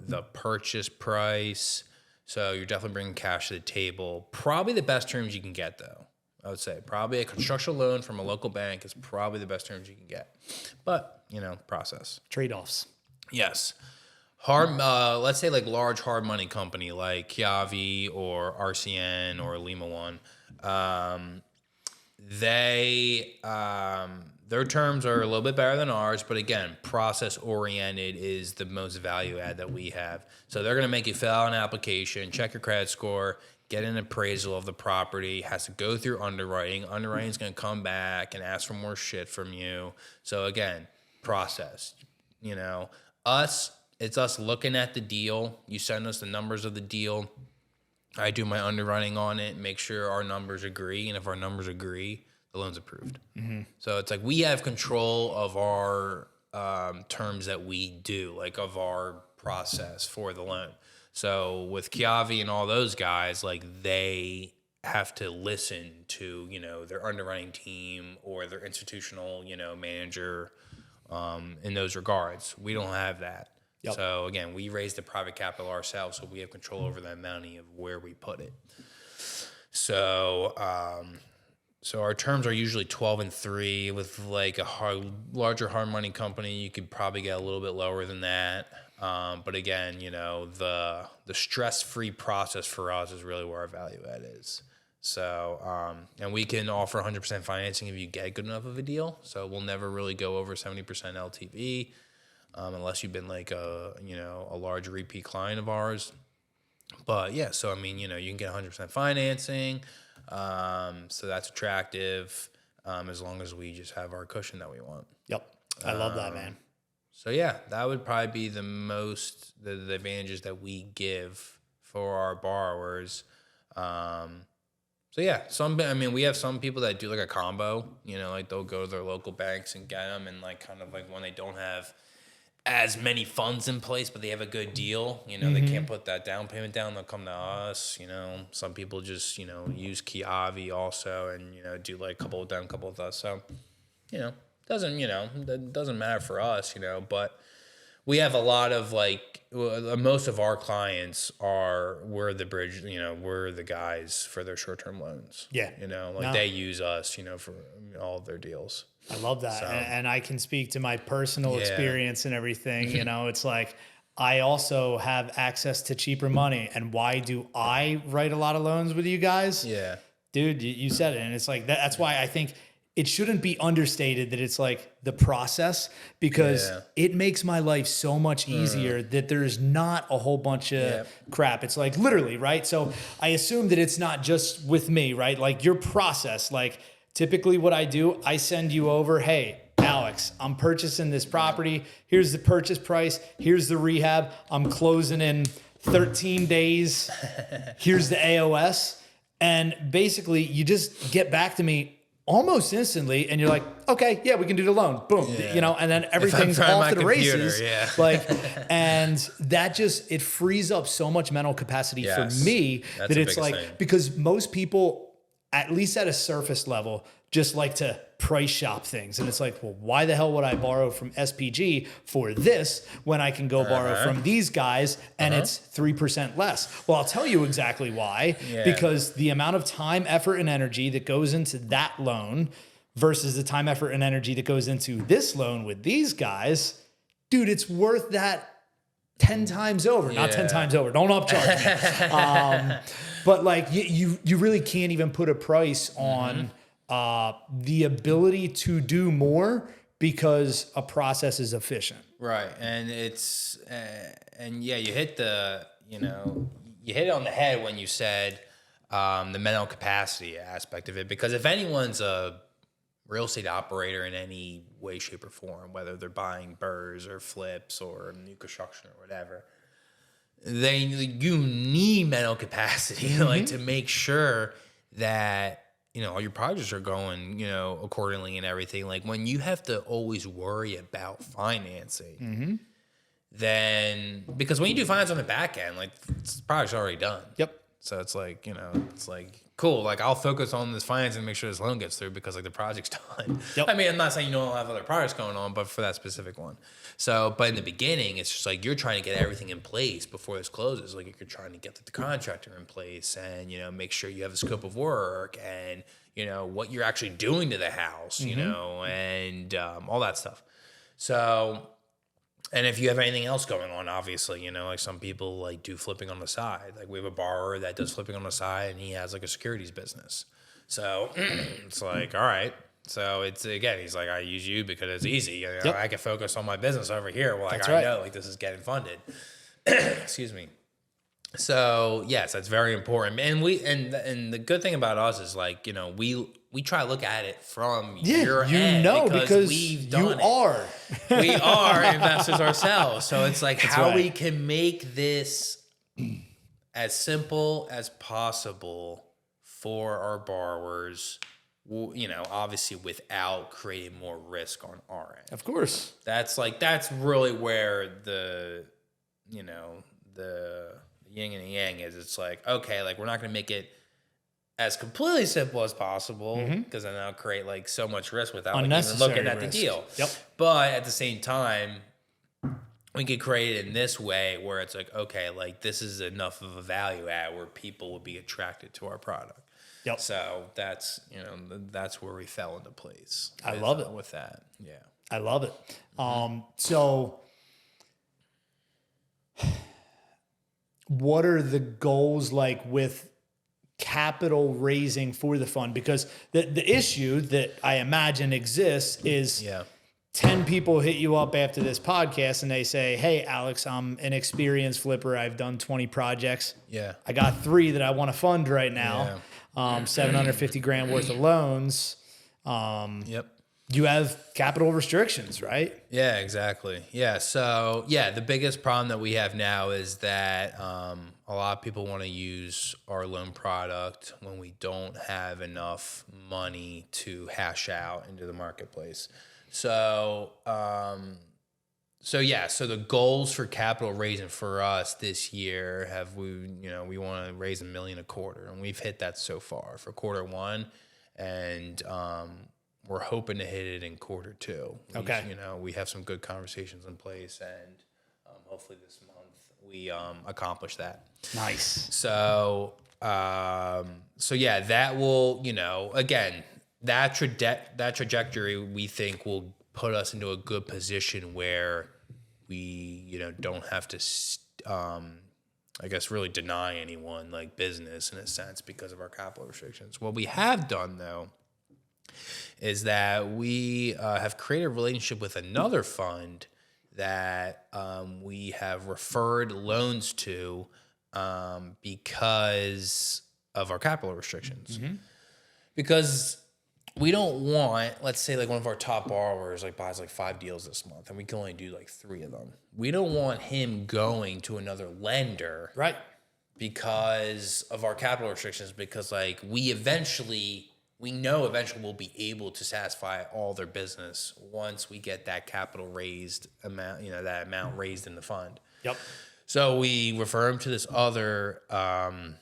S1: the purchase price. So you're definitely bringing cash to the table. Probably the best terms you can get, though. I would say probably a construction loan from a local bank is probably the best terms you can get. But, process.
S2: Trade-offs.
S1: Yes. Hard, let's say like large hard money company like Chiavi or RCN or Lima One. Their terms are a little bit better than ours, but again, process oriented is the most value add that we have. So they're going to make you fill out an application, check your credit score, get an appraisal of the property, has to go through underwriting. Underwriting is going to come back and ask for more shit from you. So again, process. It's us looking at the deal. You send us the numbers of the deal. I do my underwriting on it, make sure our numbers agree, and if our numbers agree, the loan's approved. So it's like we have control of our terms that we do, like of our process for the loan. So with Chiavi and all those guys, like they have to listen to, their underwriting team or their institutional, manager in those regards. We don't have that. Yep. So again, we raise the private capital ourselves, so we have control over the money of where we put it. So, so our terms are usually 12 and 3. With like a larger hard money company, you could probably get a little bit lower than that. But again, the stress-free process for us is really where our value add is. So, and we can offer 100% financing if you get good enough of a deal. So we'll never really go over 70% LTV. Unless you've been like a large repeat client of ours. But yeah, so I mean, you can get 100% financing. So that's attractive, as long as we just have our cushion that we want.
S2: Yep. I love that, man.
S1: So yeah, that would probably be the advantages that we give for our borrowers. So yeah, we have some people that do like a combo, like they'll go to their local banks and get them, and like kind of like when they don't have as many funds in place, but they have a good deal, they can't put that down payment down, they'll come to us. Some people just, use Chiavi also and, do like a couple with them, couple with us. So, that doesn't matter for us, but we have a lot of like, most of our clients we're the bridge, we're the guys for their short-term loans.
S2: Yeah.
S1: They use us, for all of their deals.
S2: I love that. So. And I can speak to my personal experience and everything. It's like I also have access to cheaper money. And why do I write a lot of loans with you guys?
S1: Yeah.
S2: Dude, you said it. And it's like that's why I think it shouldn't be understated that it's like the process, because it makes my life so much easier that there's not a whole bunch of crap. It's like literally, right? So I assume that it's not just with me, right? Like your process, like typically what I do, I send you over, hey, Alex, I'm purchasing this property. Here's the purchase price. Here's the rehab. I'm closing in 13 days. Here's the AOS. And basically you just get back to me almost instantly and you're like, okay, yeah, we can do the loan. Boom. And then everything's off to the races. Like, and that just, it frees up so much mental capacity for me that it's like, because most people, at least at a surface level, just like to price shop things. And it's like, well, why the hell would I borrow from SPG for this when I can go borrow from these guys and it's 3% less? Well, I'll tell you exactly why. Because the amount of time, effort, and energy that goes into that loan versus the time, effort, and energy that goes into this loan with these guys, dude, it's worth that 10 times over. Not 10 times over. Don't upcharge me. But like you really can't even put a price on the ability to do more because a process is efficient.
S1: Right. And it's, you hit you hit it on the head when you said the mental capacity aspect of it, because if anyone's a real estate operator in any way, shape, or form, whether they're buying burrs or flips or new construction or whatever, you need mental capacity like to make sure that all your projects are going accordingly and everything. Like when you have to always worry about financing, then because when you do finance on the back end, like the project's already done.
S2: Yep.
S1: So it's like it's like cool. Like I'll focus on this finance and make sure this loan gets through because like the project's done. Yep. I mean, I'm not saying you don't have other projects going on, but for that specific one. So, but in the beginning, it's just like you're trying to get everything in place before this closes. Like you're trying to get the contractor in place and, make sure you have a scope of work and, what you're actually doing to the house, and all that stuff. So, and if you have anything else going on, obviously, like some people like do flipping on the side. Like we have a borrower that does flipping on the side and he has like a securities business. So it's like, all right. So it's, again, he's like, I use you because it's easy. I can focus on my business over here. Well, like I know like this is getting funded. Excuse me. So yes, that's very important. And and the good thing about us is like, we try to look at it from your end because we've done it. We are investors ourselves. So it's like how we can make this as simple as possible for our borrowers, obviously without creating more risk on our end.
S2: Of course.
S1: That's really where the yin and yang is it's like, okay, like we're not going to make it as completely simple as possible because then that'll create like so much risk without like, even looking at
S2: risk.
S1: the deal.
S2: Yep.
S1: But at the same time, we could create it in this way where it's like, okay, like this is enough of a value add where people will be attracted to our product.
S2: Yep.
S1: So that's, that's where we fell into place.
S2: I love it.
S1: With that. Yeah.
S2: I love it. So what are the goals like with capital raising for the fund? Because the issue that I imagine exists is 10 people hit you up after this podcast and they say, hey, Alex, I'm an experienced flipper. I've done 20 projects.
S1: Yeah.
S2: I got 3 that I want to fund right now. 750 grand worth of loans.
S1: Yep.
S2: You have capital restrictions, right?
S1: Yeah, exactly. Yeah. So the biggest problem that we have now is that a lot of people want to use our loan product when we don't have enough money to hash out into the marketplace. So, so the goals for capital raising for us this year we want to raise $1 million a quarter, and we've hit that so far for quarter one, and we're hoping to hit it in quarter two. We have some good conversations in place, and hopefully this month we accomplish that.
S2: Nice.
S1: So, that will, again, that trajectory we think will put us into a good position where we, don't have to, really deny anyone like business in a sense because of our capital restrictions. What we have done though is that we have created a relationship with another fund that we have referred loans to because of our capital restrictions. Because we don't want, let's say like one of our top borrowers like buys like 5 deals this month and we can only do like 3 of them. We don't want him going to another lender.
S2: Right.
S1: Because of our capital restrictions, because like we know eventually we'll be able to satisfy all their business once we get that capital raised amount, that amount raised in the fund.
S2: Yep.
S1: So we refer them to this other fund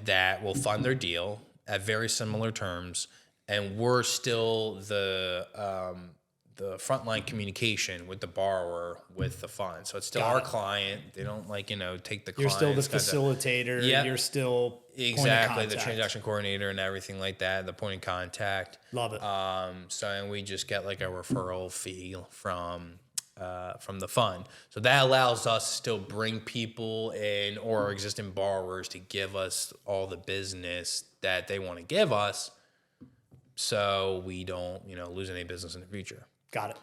S1: that will fund their deal at very similar terms, and we're still the frontline communication with the borrower with the fund. So it's still our client. They don't take the client.
S2: You're still the facilitator.
S1: Yep.
S2: You're still
S1: exactly the transaction coordinator and everything like that, the point of contact.
S2: Love it.
S1: And we just get like a referral fee from the fund. So that allows us to still bring people in or our existing borrowers to give us all the business that they want to give us, so we don't, lose any business in the future.
S2: Got it.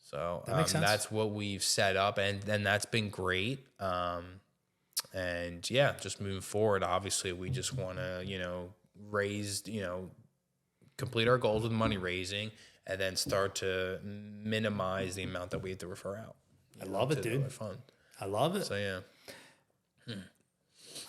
S1: So
S2: that makes sense.
S1: That's what we've set up, and that's been great. Just moving forward, obviously we just want to, raise, complete our goals with money raising, and then start to minimize the amount that we have to refer out.
S2: I love it, dude.
S1: Fun.
S2: I love it.
S1: So yeah.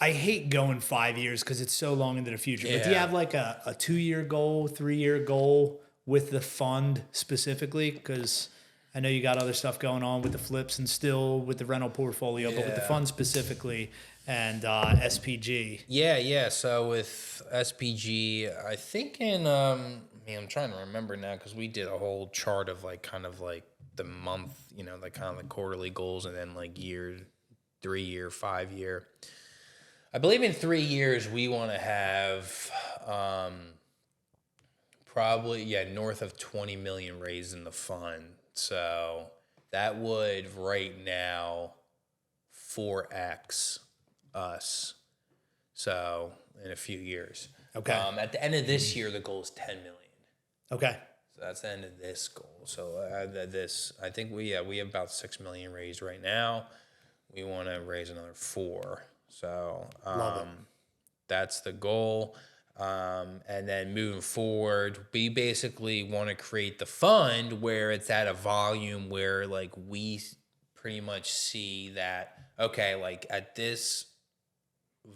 S2: I hate going 5 years because it's so long into the future.
S1: Yeah.
S2: But do you have like a 2-year goal, 3-year goal with the fund specifically? Because I know you got other stuff going on with the flips and still with the rental portfolio, but with the fund specifically and SPG.
S1: Yeah. So with SPG, I think I'm trying to remember now because we did a whole chart of like kind of like the month, like kind of like quarterly goals and then like year, 3-year, 5-year. I believe in 3 years we want to have probably north of 20 million raised in the fund. So that would right now 4x us. So in a few years.
S2: Okay.
S1: At the end of this year, the goal is 10 million.
S2: Okay.
S1: So that's the end of this goal. So I think we have about 6 million raised right now. We want to raise another 4. So that's the goal. And then moving forward, we basically want to create the fund where it's at a volume where like we pretty much see that, okay, like at this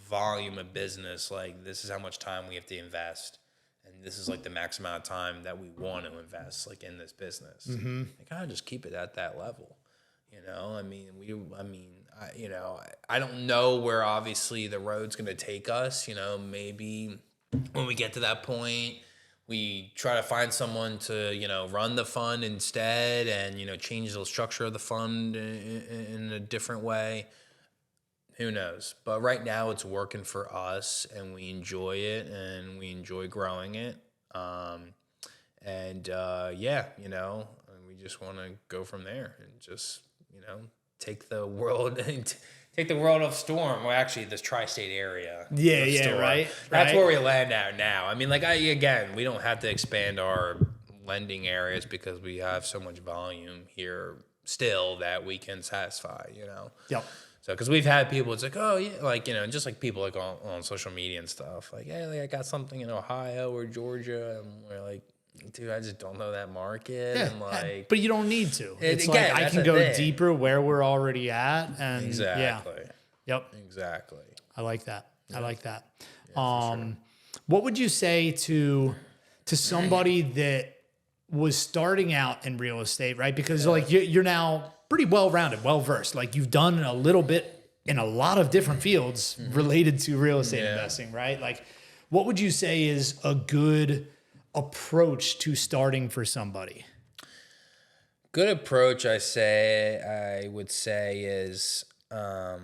S1: volume of business, like this is how much time we have to invest. And this is like the max amount of time that we want to invest like in this business. Mm-hmm. I kind of just keep it at that level. I don't know where obviously the road's going to take us. Maybe when we get to that point, we try to find someone to, run the fund instead and, change the structure of the fund in a different way. Who knows? But right now it's working for us and we enjoy it and we enjoy growing it. We just want to go from there and just, take the world of storm. Well, actually, this tri-state area.
S2: Yeah, right.
S1: That's where we land out now. I mean, we don't have to expand our lending areas because we have so much volume here still that we can satisfy.
S2: Yep.
S1: So, because we've had people, it's like, oh yeah, just like people like on social media and stuff, like, hey, I got something in Ohio or Georgia, and we're like, dude, I just don't know that market.
S2: Yeah,
S1: and
S2: but you don't need to. It's
S1: again,
S2: like I can go deeper where we're already at, and
S1: exactly.
S2: Yep.
S1: Exactly.
S2: I like that.
S1: Yeah.
S2: I like that.
S1: Yeah, sure.
S2: What would you say to somebody that was starting out in real estate, right? Because like you're now pretty well-rounded, well-versed. Like you've done a little bit in a lot of different fields related to real estate investing, right? Like what would you say is a good approach to starting for somebody?
S1: Good approach, I would say is, I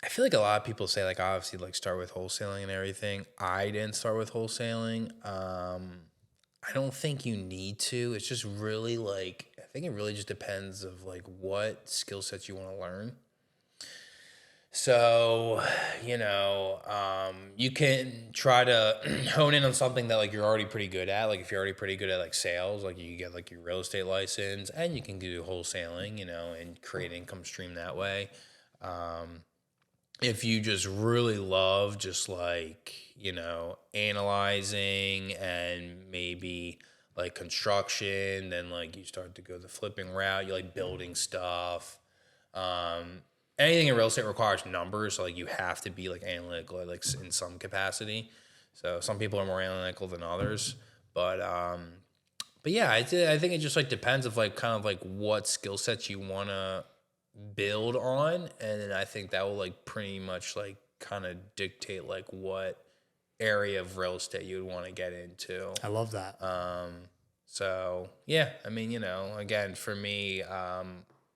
S1: feel like a lot of people say like, obviously like start with wholesaling and everything. I didn't start with wholesaling. I don't think you need to. It's just really like, I think it really just depends of like what skill sets you want to learn. So, you can try to hone in on something that like you're already pretty good at. Like if you're already pretty good at like sales, like you get like your real estate license and you can do wholesaling, and create income stream that way. If you just really love just like, analyzing and maybe like construction, then like you start to go the flipping route, you like building stuff. Anything in real estate requires numbers, so like you have to be like analytical, like in some capacity. So some people are more analytical than others, but yeah, I think it just like depends of like kind of like what skill sets you want to build on, and then I think that will like pretty much like kind of dictate like what area of real estate you would want to get into.
S2: I love that.
S1: So yeah, I mean, again, for me,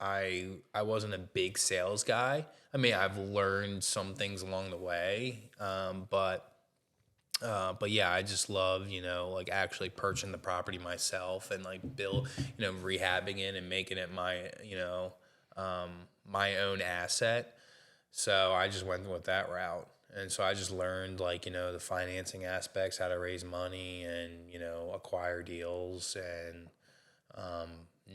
S1: I wasn't a big sales guy. I mean, I've learned some things along the way, but yeah, I just love, like actually purchasing the property myself and like rehabbing it and making it my, my own asset. So I just went with that route. And so I just learned like, the financing aspects, how to raise money and, acquire deals and,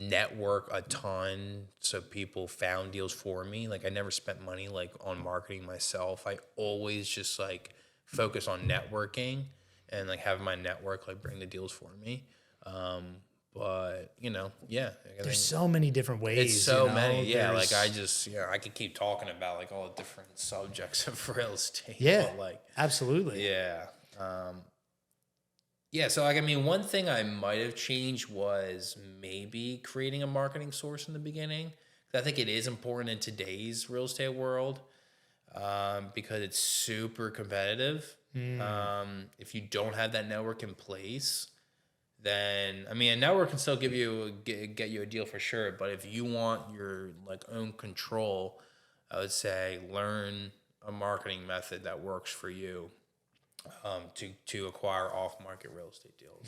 S1: network a ton. So people found deals for me. Like I never spent money like on marketing myself. I always just like focus on networking and like have my network like bring the deals for me. But yeah.
S2: There's so many different ways.
S1: It's so many. Yeah. Like I just, I could keep talking about like all the different subjects of real estate.
S2: Yeah.
S1: But, like,
S2: absolutely.
S1: Yeah. Yeah, so like I mean, one thing I might have changed was maybe creating a marketing source in the beginning. I think it is important in today's real estate world because it's super competitive. If you don't have that network in place, then I mean, a network can still get you a deal for sure. But if you want your like own control, I would say learn a marketing method that works for you. To acquire off-market real estate deals.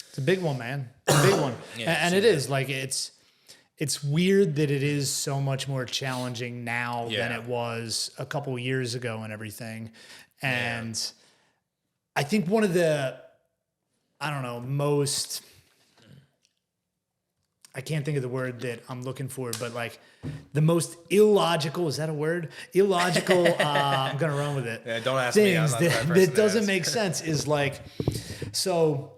S2: It's a big one, man. It's a big one. And it is like, it's weird that it is so much more challenging now than it was a couple of years ago and everything. And I think one of the, I can't think of the word that I'm looking for, but like the most illogical, is that a word? Illogical, I'm going to run with it.
S1: Yeah, don't ask me. I'm not the right person
S2: that doesn't make sense is like, so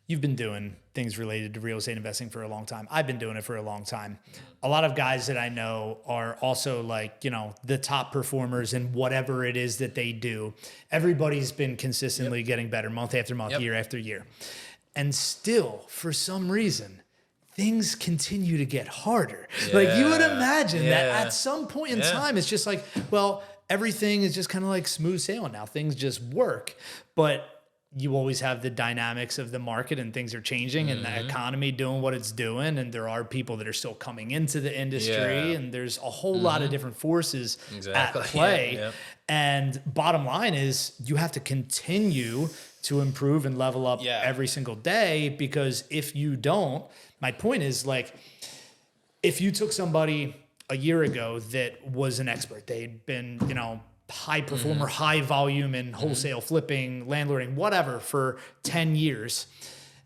S2: you've been doing things related to real estate investing for a long time. I've been doing it for a long time. A lot of guys that I know are also like, the top performers in whatever it is that they do. Everybody's been consistently getting better month after month, year after year. And still, for some reason, things continue to get harder. Like you would imagine that at some point in time, it's just like, well, everything is just kind of like smooth sailing now. Things just work. But you always have the dynamics of the market and things are changing and the economy doing what it's doing. And there are people that are still coming into the industry and there's a whole lot of different forces at play. And bottom line is you have to continue to improve and level up every single day, because if you don't, my point is, like, if you took somebody a year ago that was an expert, they'd been, you know, high performer, high volume in wholesale flipping, landlording, whatever, for 10 years.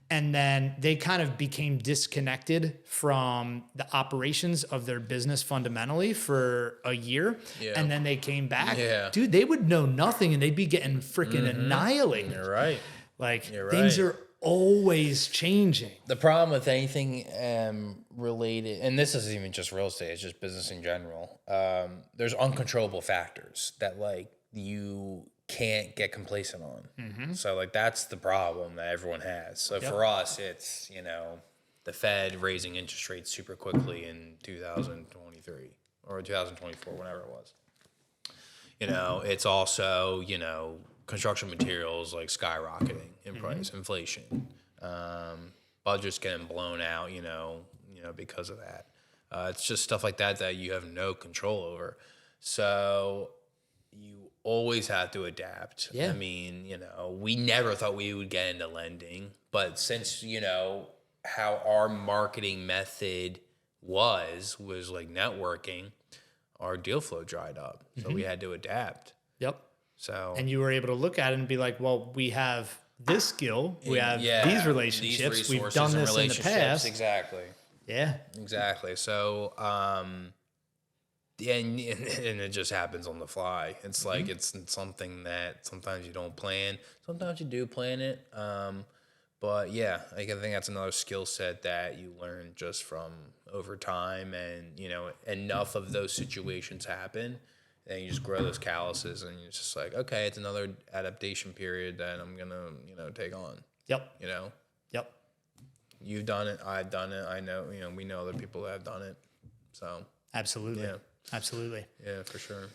S2: And then they kind of became disconnected from the operations of their business fundamentally for a year. And then they came back. Dude, they would know nothing and they'd be getting freaking annihilated.
S1: You're right.
S2: Like, things are always changing.
S1: The problem with anything related, and this isn't even just real estate, it's just business in general. There's uncontrollable factors that, like, you can't get complacent on. So, like, that's the problem that everyone has. So for us, it's, you know, the Fed raising interest rates super quickly in 2023 or 2024, whenever it was. You know, it's also, you know, construction materials like skyrocketing in price, inflation, budgets getting blown out, you know, because of that. It's just stuff like that that you have no control over. So you always have to adapt. I mean, you know, we never thought we would get into lending, but since, you know, how our marketing method was like networking, our deal flow dried up. So we had to adapt. So,
S2: and you were able to look at it and be like, well, we have this skill, we have these relationships, we've done this in the past.
S1: Exactly. Exactly. So, and it just happens on the fly. It's like, it's something that sometimes you don't plan, sometimes you do plan it. But yeah, like, I think that's another skill set that you learn just from over time, and, you know, enough of those situations happen. And you just grow those calluses, and you're just like, okay, it's another adaptation period that I'm gonna, you know, take on. You know. You've done it. I've done it. I know. You know, we know other people that have done it. So.
S2: Absolutely. Absolutely.
S1: Yeah, for sure.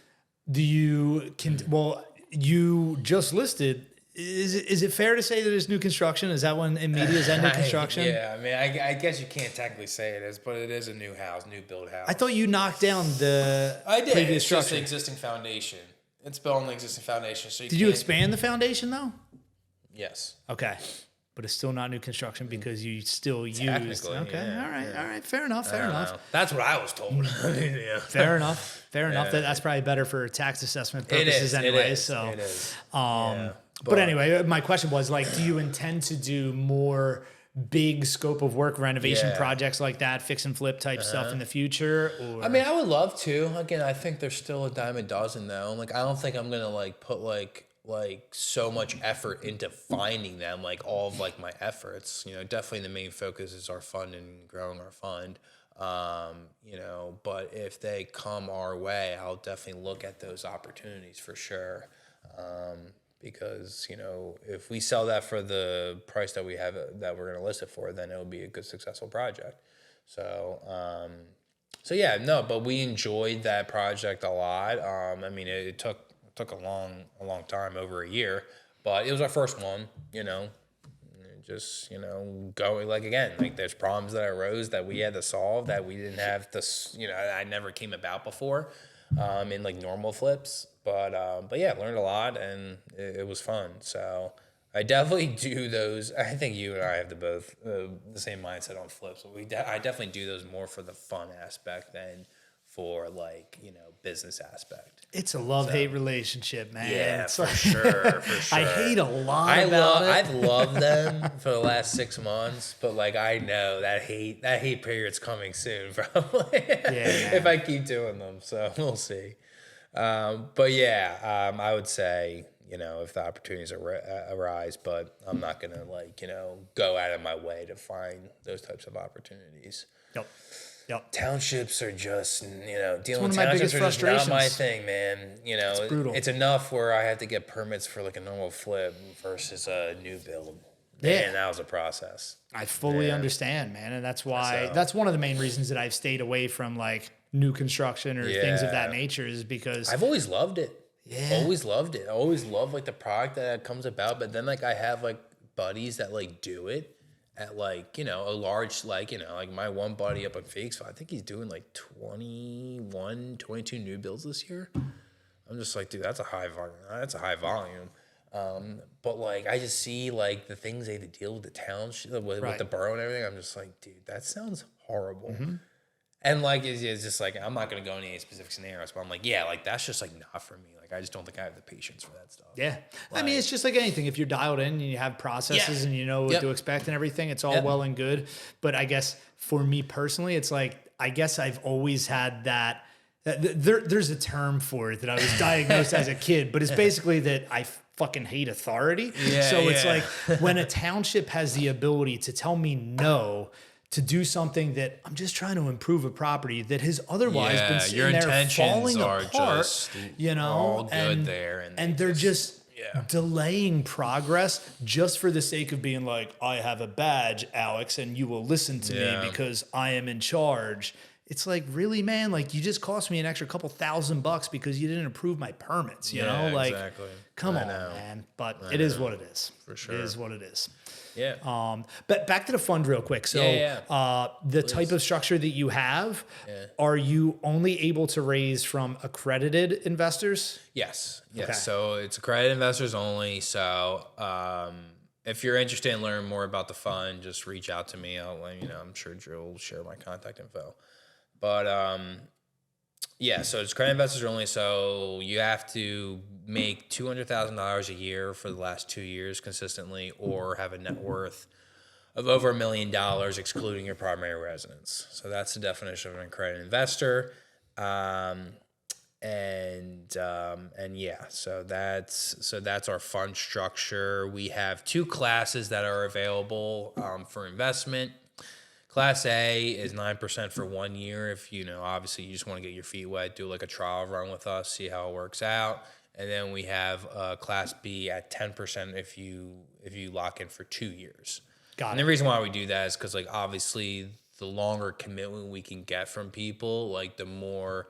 S2: Do you well, you just listed. Is it fair to say that it's new construction? Is that when in media is that new construction?
S1: I mean, I guess you can't technically say it is, but it is a new house, new build house.
S2: I thought you knocked down the previous structure.
S1: It's just the existing foundation. It's built on the existing foundation. So
S2: did you expand the foundation though?
S1: Yes.
S2: Okay. But it's still not new construction because you still used. Okay. All right. Fair enough.
S1: That's what I was told.
S2: Fair enough. That's probably better for tax assessment purposes anyway. So.
S1: It is.
S2: But anyway, my question was, like, do you intend to do more big scope of work renovation projects like that, fix and flip type stuff in the future? Or?
S1: I mean, I would love to. Again, I think there's still a dime a dozen though. Like, I don't think I'm gonna like put like so much effort into finding them, like all of like my efforts. You know, definitely the main focus is our fund and growing our fund. You know, but if they come our way, I'll definitely look at those opportunities for sure. Because, you know, if we sell that for the price that we have, that we're going to list it for, then it'll be a good, successful project. So, but we enjoyed that project a lot. I mean, it took a long time, over a year, but it was our first one, you know, just, you know, going, like, again, like, there's problems that arose that we had to solve that we didn't have this, you know, I never came about before, in like normal flips. But yeah, learned a lot, and it was fun. So I definitely do those. I think you and I have the same mindset on flips. I definitely do those more for the fun aspect than for, like, you know, business aspect.
S2: It's a love-hate relationship, man.
S1: Yeah, for sure.
S2: I hate a lot about it.
S1: I've loved them for the last 6 months, but, like, I know that hate period's coming soon, probably. If I keep doing them. So we'll see. But yeah, I would say, you know, if the opportunities arise, but I'm not going to, like, you know, go out of my way to find those types of opportunities. Townships are just, you know, dealing with townships are just not my thing, man. You know, it's brutal. It's enough where I have to get permits for like a normal flip versus a new build. man, that was a process.
S2: I fully understand, man. And that's why, that's one of the main reasons that I've stayed away from like new construction or things of that nature, is because
S1: I've always loved it.
S2: Yeah.
S1: Always loved it. I always loved like the product that comes about. But then like I have like buddies that like do it at like, you know, a large, like, you know, like my one buddy up in Fakesville, I think he's doing like 21, 22 new builds this year. I'm just like, dude, that's a high volume. That's a high volume. But like, I just see like the things they had to deal with the township, with the borough and everything. I'm just like, dude, that sounds horrible. Mm-hmm. And like, it's just like, I'm not going to go into any specific scenarios, but I'm like, yeah, like that's just like not for me. Like, I just don't think I have the patience for that stuff.
S2: Yeah.
S1: Like,
S2: I mean, it's just like anything. If you're dialed in and you have processes and you know what to expect and everything, it's all well and good. But I guess for me personally, it's like, I guess I've always had that. There's a term for it that I was diagnosed as a kid, but it's basically that I fucking hate authority. So it's like when a township has the ability to tell me no to do something that I'm just trying to improve a property that has otherwise been sitting there falling apart, you know,
S1: all good there,
S2: and they're just delaying progress just for the sake of being like, I have a badge, Alex, and you will listen to me because I am in charge. It's like, really, man, like you just cost me an extra couple $1,000 because you didn't approve my permits, you know? Like, come on, man. But it is what it is.
S1: For sure.
S2: It is what it is.
S1: Yeah.
S2: But back to the fund real quick. So the type of structure that you have, are you only able to raise from accredited investors?
S1: Yes.
S2: Okay.
S1: So it's accredited investors only. So if you're interested in learning more about the fund, just reach out to me. I'll let you know. I'm sure Drew will share my contact info. But so it's accredited investors only. So you have to make $200,000 a year for the last 2 years consistently, or have a net worth of over $1 million, excluding your primary residence. So that's the definition of an accredited investor. So that's our fund structure. We have 2 classes that are available for investment. Class A is 9% for 1 year. If obviously you just want to get your feet wet, do like a trial run with us, see how it works out. And then we have Class B at 10% if you lock in for 2 years.
S2: Got it.
S1: And the reason why we do that is because like obviously the longer commitment we can get from people, like the more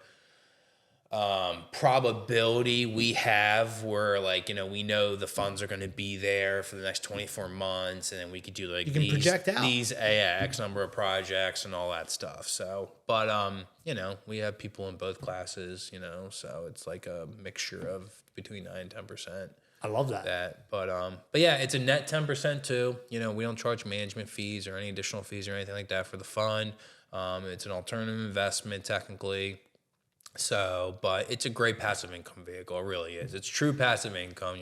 S1: probability we have where like, we know the funds are going to be there for the next 24 months. And then we could do like
S2: project out
S1: these X number of projects and all that stuff. So, but, we have people in both classes, so it's like a mixture of between 9 and 10%.
S2: I love that.
S1: But yeah, it's a net 10% too. We don't charge management fees or any additional fees or anything like that for the fund. It's an alternative investment technically. So, but it's a great passive income vehicle. It really is. It's true passive income.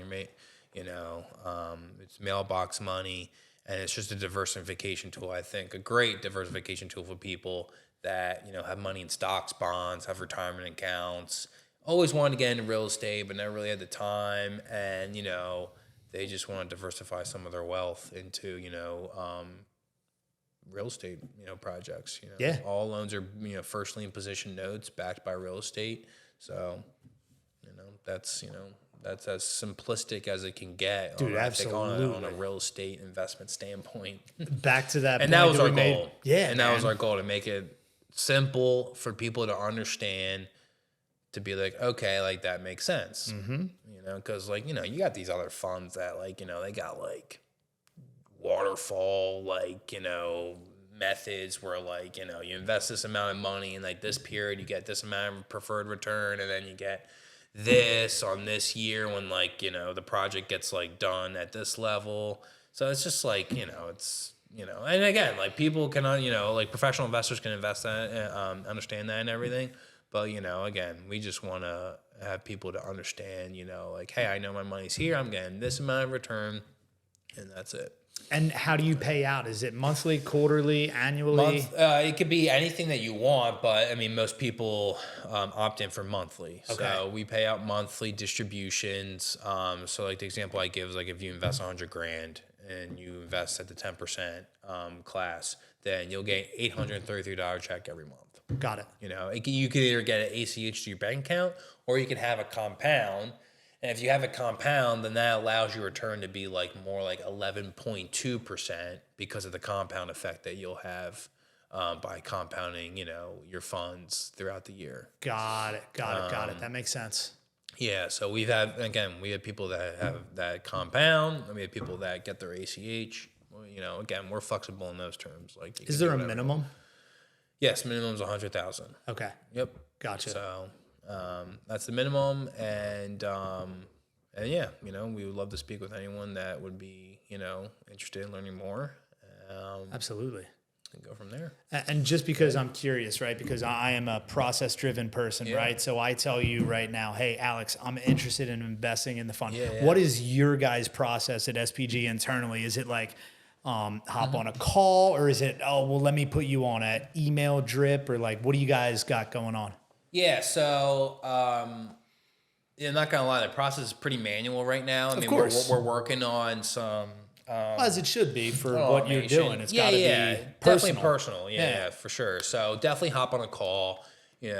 S1: It's mailbox money, and it's just a diversification tool. I think a great diversification tool for people that, have money in stocks, bonds, have retirement accounts, always wanted to get into real estate, but never really had the time. And, they just want to diversify some of their wealth into, real estate, projects. All loans are, first lien position notes backed by real estate. So, that's as simplistic as it can get.
S2: Dude, absolutely.
S1: On a real estate investment standpoint.
S2: Back to that.
S1: And that was our goal.
S2: Yeah.
S1: And that was our goal, to make it simple for people to understand, to be like, okay, like that makes sense. Mm-hmm. Because like, you got these other funds that like, they got like waterfall, like, methods where like, you invest this amount of money in like this period, you get this amount of preferred return, and then you get this on this year when like, the project gets like done at this level. So it's just like, it's, and again, like people can, like professional investors can invest that, understand that and everything. But, again, we just want to have people to understand, like, hey, I know my money's here. I'm getting this amount of return, and that's it.
S2: And how do you pay out? Is it monthly, quarterly, annually?
S1: It could be anything that you want, but I mean, most people opt in for monthly. Okay. So we pay out monthly distributions. So like the example I give is like if you invest $100,000 and you invest at the 10% class, then you'll get $833 check every month.
S2: Got it.
S1: You could either get an ACH to your bank account, or you could have a compound, And if you have a compound, then that allows your return to be like more like 11.2% because of the compound effect that you'll have by compounding, your funds throughout the year.
S2: Got it. That makes sense.
S1: Yeah, so we have people that have that compound, and we have people that get their ACH. Well, again, we're flexible in those terms. Like,
S2: is there a minimum?
S1: Yes, minimum's 100,000.
S2: Okay.
S1: Yep.
S2: Gotcha.
S1: So that's the minimum, and yeah, we would love to speak with anyone that would be interested in learning more.
S2: Absolutely.
S1: And go from there.
S2: And just because I'm curious, right? Because I am a process-driven person, right? So I tell you right now, hey, Alex, I'm interested in investing in the fund. What is your guys' process at SPG internally? Is it like hop on a call, or is it, let me put you on an email drip, or like, what do you guys got going on?
S1: Yeah, so I'm not gonna lie, the process is pretty manual right now.
S2: Of course.
S1: We're working on some.
S2: As it should be for what you're doing. It's got to be personal.
S1: Definitely personal. Yeah, for sure. So definitely hop on a call. We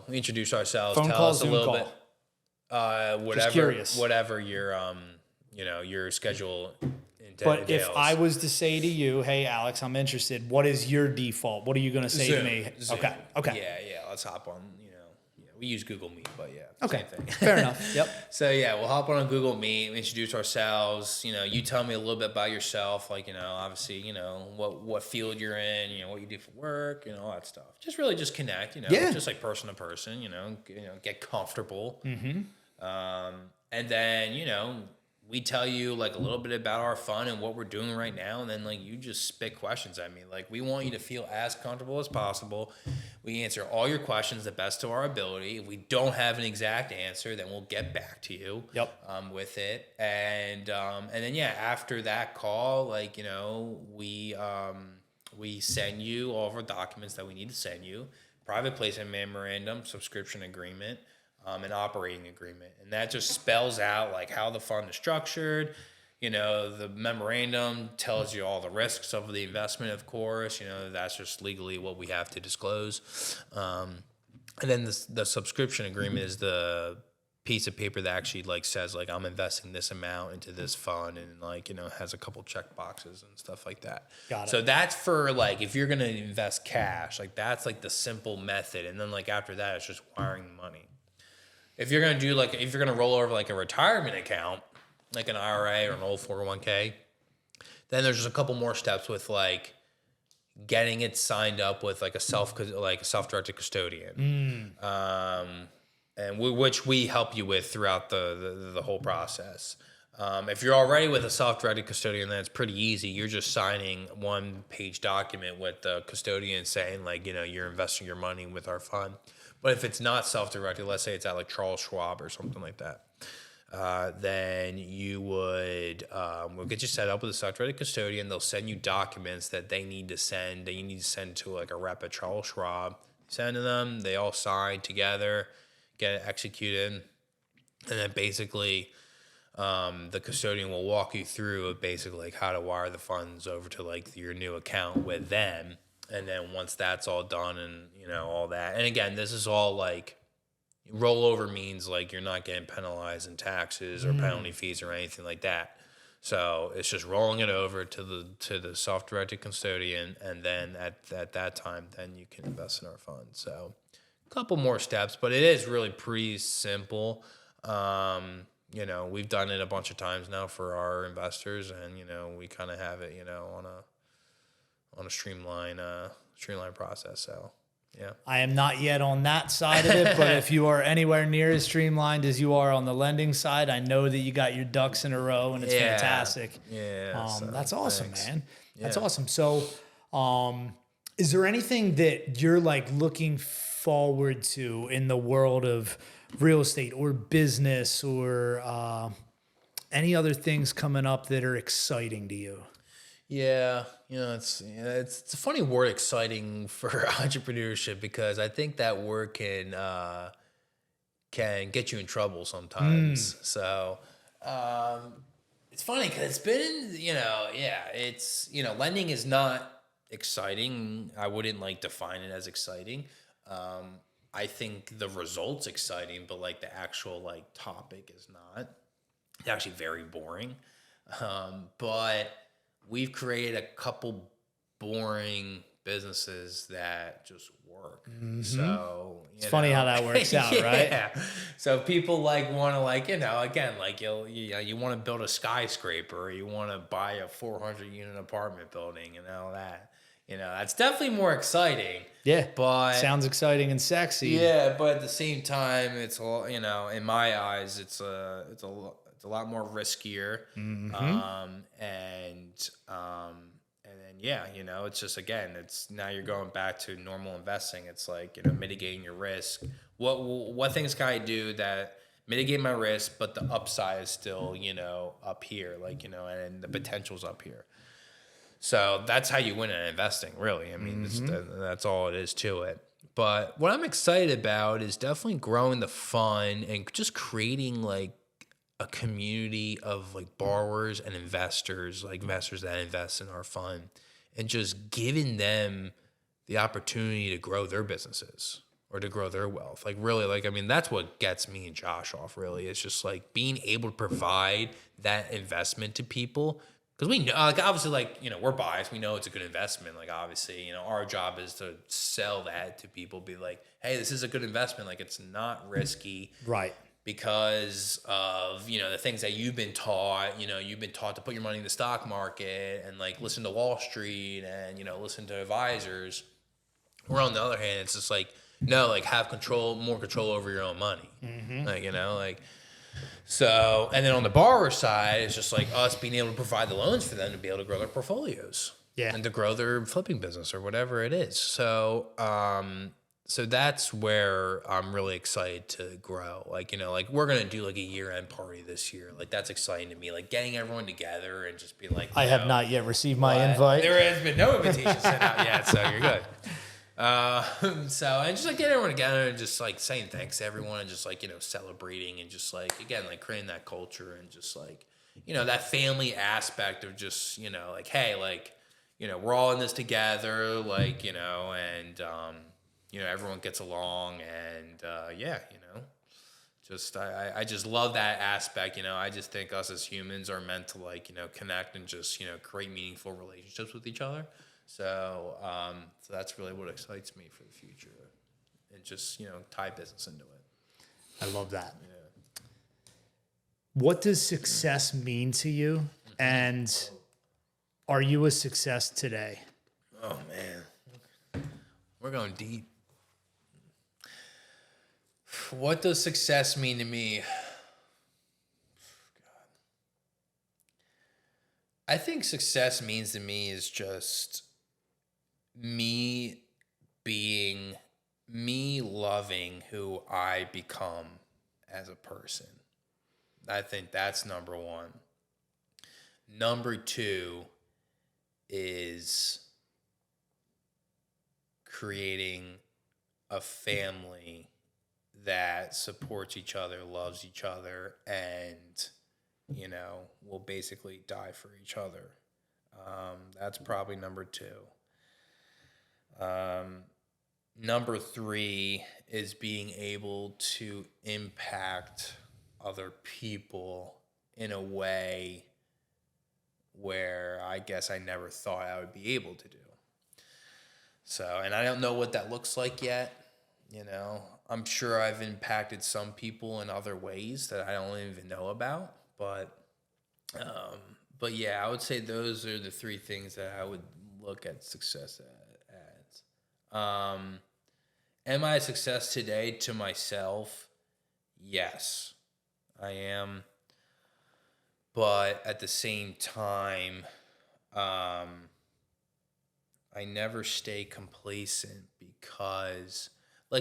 S1: introduce ourselves.
S2: Phone
S1: tell
S2: call,
S1: us a
S2: Zoom
S1: little
S2: call.
S1: bit. Whatever.
S2: Just curious.
S1: Whatever your schedule entails.
S2: But if I was to say to you, hey, Alex, I'm interested, what is your default? What are you going to say to me?
S1: Zoom.
S2: Okay.
S1: Yeah. Let's hop on. We use Google Meet, but
S2: okay.
S1: Same thing.
S2: Fair enough. Yep.
S1: So we'll hop on a Google Meet, introduce ourselves. You tell me a little bit about yourself, like obviously, what field you're in, what you do for work, all that stuff. Just connect, just like person to person, get comfortable.
S2: Mm-hmm.
S1: And then we tell you like a little bit about our fund and what we're doing right now, and then like you just spit questions at me. Like, we want you to feel as comfortable as possible. We answer all your questions the best of our ability. If we don't have an exact answer, then we'll get back to you.
S2: Yep.
S1: With it, and then after that call, like we send you all of our documents that we need to send you: private placement memorandum, subscription agreement, an operating agreement. And that just spells out like how the fund is structured. The memorandum tells you all the risks of the investment, of course. That's just legally what we have to disclose. And then the subscription agreement is the piece of paper that actually like says like I'm investing this amount into this fund, and like has a couple check boxes and stuff like that.
S2: Got it.
S1: So that's for like if you're gonna invest cash, like that's like the simple method. And then like after that, it's just wiring the money. If you're gonna roll over like a retirement account, like an IRA or an old 401k, then there's just a couple more steps with like getting it signed up with like a self-directed custodian, and which we help you with throughout the whole process. If you're already with a self-directed custodian, then it's pretty easy. You're just signing one-page document with the custodian saying like you're investing your money with our fund. But if it's not self-directed, let's say it's at like Charles Schwab or something like that, then you would we'll get you set up with a self-directed custodian. They'll send you documents that they need to send. That you need to send to like a rep at Charles Schwab. Send to them. They all sign together, get it executed, and then basically the custodian will walk you through basically like how to wire the funds over to like your new account with them. And then once that's all done and, all that. And again, this is all like rollover means like you're not getting penalized in taxes or penalty fees or anything like that. So it's just rolling it over to the self-directed custodian. And then at that time, then you can invest in our fund. So a couple more steps, but it is really pretty simple. We've done it a bunch of times now for our investors, and, we kind of have it, on a streamlined process. So, yeah.
S2: I am not yet on that side of it, but if you are anywhere near as streamlined as you are on the lending side, I know that you got your ducks in a row, and it's fantastic.
S1: Yeah.
S2: That's awesome,
S1: thanks.
S2: man. That's
S1: Yeah.
S2: awesome. So, is there anything that you're like looking forward to in the world of real estate or business or any other things coming up that are exciting to you?
S1: Yeah, it's a funny word, exciting, for entrepreneurship, because I think that word can get you in trouble sometimes. So it's funny because it's been, it's lending is not exciting. I wouldn't like define it as exciting. I think the result's exciting, but like the actual like topic is not. They're actually very boring. But we've created a couple boring businesses that just work. So
S2: it's funny how that works out, right?
S1: So people like want to again, you want to build a skyscraper, or you want to buy a 400 unit apartment building and all that. That's definitely more exciting.
S2: Yeah.
S1: But
S2: sounds exciting and sexy.
S1: Yeah, but at the same time, it's in my eyes, it's a lot more riskier. And then it's just, again, it's now you're going back to normal investing. It's like, mitigating your risk. What things can I do that mitigate my risk, but the upside is still, up here, and the potential's up here. So that's how you win in investing, really. I mean, that's all it is to it. But what I'm excited about is definitely growing the fund and just creating like a community of like borrowers and investors, like investors that invest in our fund, and just giving them the opportunity to grow their businesses or to grow their wealth. Like really, that's what gets me and Josh off, really. It's just like being able to provide that investment to people. Because we know, obviously, we're biased. We know it's a good investment. Like, obviously, our job is to sell that to people, be like, hey, this is a good investment. Like, it's not risky.
S2: Right.
S1: Because of, the things that you've been taught. You've been taught to put your money in the stock market and, listen to Wall Street and, listen to advisors. Where on the other hand, it's just no, have more control over your own money. So, and then on the borrower side, it's just like us being able to provide the loans for them to be able to grow their portfolios.
S2: Yeah.
S1: And to grow their flipping business or whatever it is. So, so that's where I'm really excited to grow. We're going to do a year-end party this year. That's exciting to me. Getting everyone together and just being like,
S2: I have not yet received my invite.
S1: There has been no invitation sent out yet, so you're good. And just getting everyone together and just saying thanks to everyone and just celebrating and just again, creating that culture and just that family aspect of just, hey, we're all in this together, and, everyone gets along and, I just love that aspect. I just think us as humans are meant to connect and just, create meaningful relationships with each other. So, so that's really what excites me for the future, and just tie business into it.
S2: I love that.
S1: Yeah.
S2: What does success mean to you, and are you a success today?
S1: Oh man, we're going deep. What does success mean to me? God. I think success means to me is just me loving who I become as a person. I think that's number one. Number two is creating a family that supports each other, loves each other, and, will basically die for each other. That's probably number two. Number three is being able to impact other people in a way where I guess I never thought I would be able to do. So, and I don't know what that looks like yet. I'm sure I've impacted some people in other ways that I don't even know about, but yeah, I would say those are the three things that I would look at success as. Am I a success today to myself? Yes, I am. But at the same time, I never stay complacent because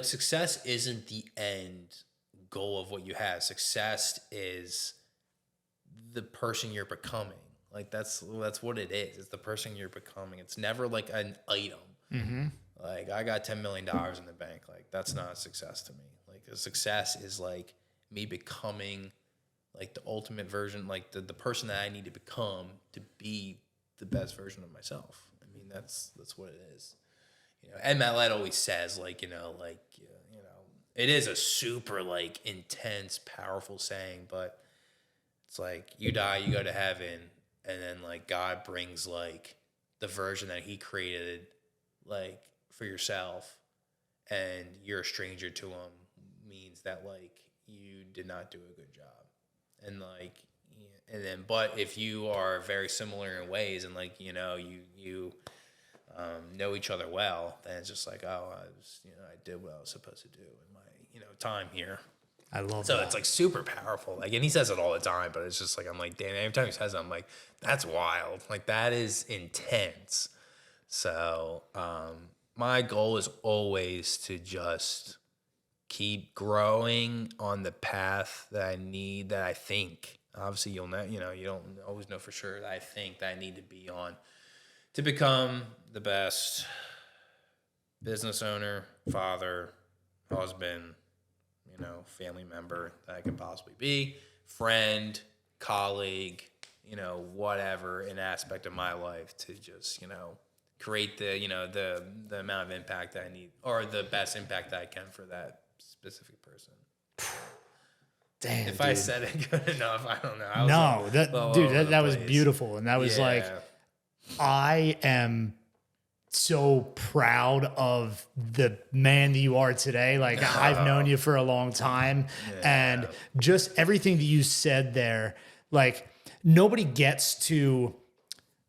S1: success isn't the end goal of what you have. Success is the person you're becoming. That's what it is. It's the person you're becoming. It's never an item.
S2: Mm-hmm.
S1: I got $10 million in the bank. That's not a success to me. A success is me becoming the ultimate version, the person that I need to become to be the best version of myself. I mean, that's what it is. Ed Mylett always says, it is a super intense, powerful saying, but it's like you die, you go to heaven, and then like God brings like the version that he created like for yourself, and you're a stranger to him, means that like you did not do a good job. And like, and then, but if you are very similar in ways, and like, you know each other well, then it's just like, oh, I did what I was supposed to do in my, time here.
S2: I love
S1: So
S2: that.
S1: it's like super powerful. Like, and he says it all the time, but it's just like, I'm like, damn, every time he says it, I'm like, that's wild. Like, that is intense. So, my goal is always to just keep growing on the path that I think. Obviously, you don't always know for sure that I think that I need to be on to become the best business owner, father, husband, family member that I can possibly be, friend, colleague, whatever an aspect of my life to just, create the amount of impact that I need, or the best impact that I can for that specific person.
S2: Damn,
S1: if
S2: dude.
S1: I said it good enough, I don't know.
S2: That was beautiful. And that was like, I am so proud of the man that you are today. Like, I've known you for a long time, and just everything that you said there, like, nobody gets to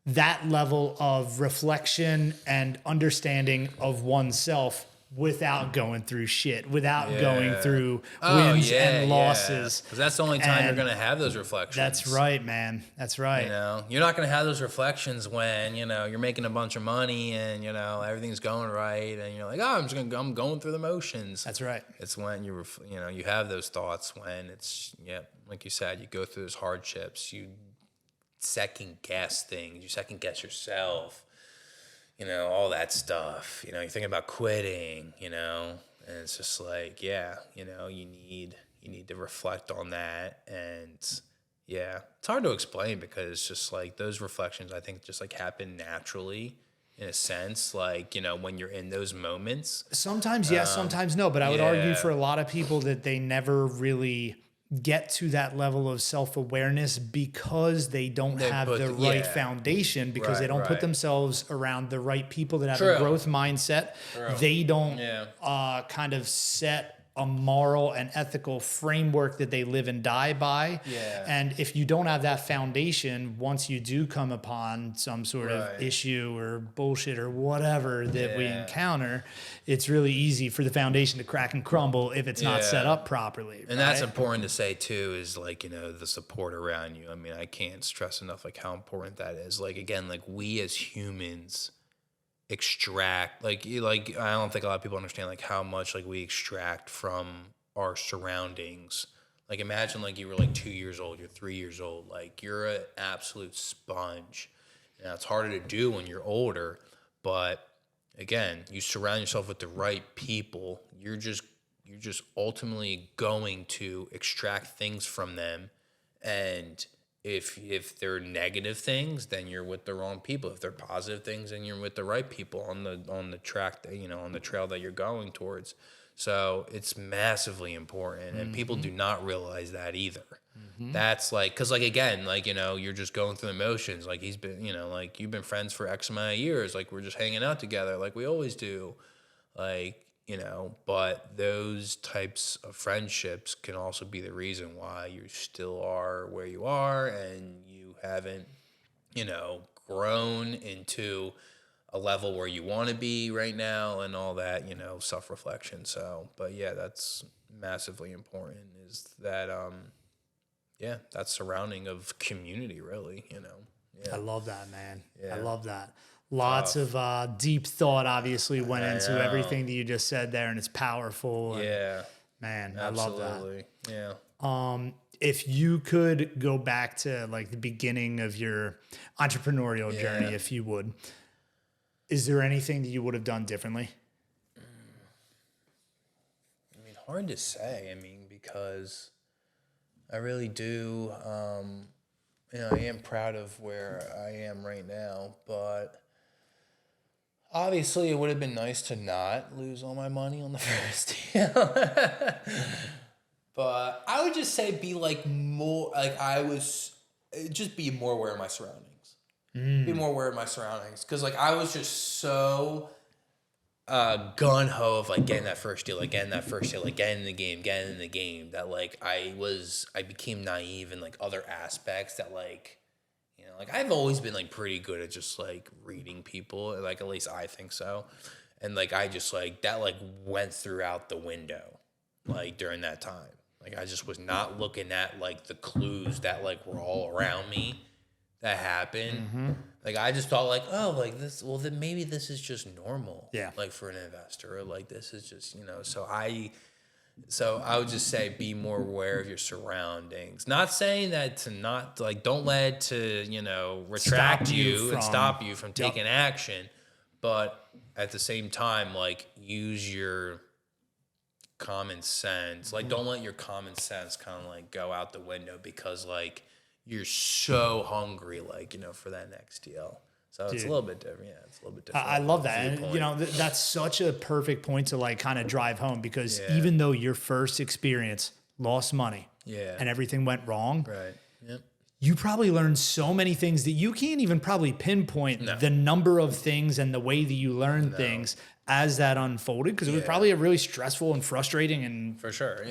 S2: that level of reflection and understanding of oneself without going through shit, without going through wins and losses.
S1: Because that's the only time you're going to have those reflections.
S2: That's right, man. That's right.
S1: You're not going to have those reflections when, you're making a bunch of money and, everything's going right. And you're like, oh, I'm going through the motions.
S2: That's right.
S1: It's when you have those thoughts when it's, like you said, you go through those hardships, you second guess things, you second guess yourself. All that stuff, you're thinking about quitting, and it's just like, you need to reflect on that. And it's hard to explain because it's just like those reflections, I think, just like happen naturally in a sense, like, when you're in those moments.
S2: Sometimes yes, sometimes no, but I would argue for a lot of people that they never really get to that level of self-awareness because they don't have the right foundation, because they don't put themselves around the right people that have a growth mindset. They don't kind of set a moral and ethical framework that they live and die by. And if you don't have that foundation, once you do come upon some sort of issue or bullshit or whatever that we encounter, it's really easy for the foundation to crack and crumble if it's not set up properly.
S1: And that's important to say too, is like, the support around you. I mean, I can't stress enough like how important that is. Like, again, like we as humans extract, like I don't think a lot of people understand like how much like we extract from our surroundings. Like, imagine like you were like 2 years old, you're 3 years old, like you're an absolute sponge. Now it's harder to do when you're older, but again, you surround yourself with the right people, you're just ultimately going to extract things from them. And if they're negative things, then you're with the wrong people. If they're positive things, then you're with the right people on the track that, on the trail that you're going towards. So it's massively important, and people do not realize that either. That's like, cause like, again, like, you're just going through the motions. Like he's been, like you've been friends for X amount of years. Like we're just hanging out together like we always do. Like, but those types of friendships can also be the reason why you still are where you are and you haven't, grown into a level where you want to be right now and all that, self-reflection. So, but yeah, that's massively important, is that, that surrounding of community, really,
S2: I love that, man. I love that. Lots of deep thought obviously went into everything that you just said there, and it's powerful. And, man,
S1: absolutely.
S2: I love that.
S1: Yeah.
S2: If you could go back to like the beginning of your entrepreneurial journey, if you would, is there anything that you would have done differently?
S1: I mean, hard to say. I mean, because I really do, I am proud of where I am right now, but obviously it would have been nice to not lose all my money on the first deal. But I would just say be like more like just be more aware of my surroundings. Be more aware of my surroundings, because like I was just so gun ho of like getting that first deal, like getting in the game, that like I became naive in like other aspects that like, you know, like I've always been like pretty good at just like reading people, like at least I think so. And like I just like that like went throughout the window like during that time. Like I just was not looking at like the clues that like were all around me that happened. Mm-hmm. Like I just thought like, oh, like this, well then maybe this is just normal. Yeah. Like for an investor, or like this is just, you know, so I would just say be more aware of your surroundings. Not saying that to not like, don't let it to, you know, retract you and stop you from taking action. But at the same time, like use your common sense. Like don't let your common sense kind of like go out the window, because like you're so hungry, like, you know, for that next deal. So it's a little bit different. Yeah, it's a little bit different.
S2: I love that. And, you know, that's such a perfect point to like kind of drive home, because even though your first experience lost money and everything went wrong, right? Yep. You probably learned so many things that you can't even probably pinpoint the number of things and the way that you learned things as that unfolded, because it was probably a really stressful and frustrating and
S1: for sure,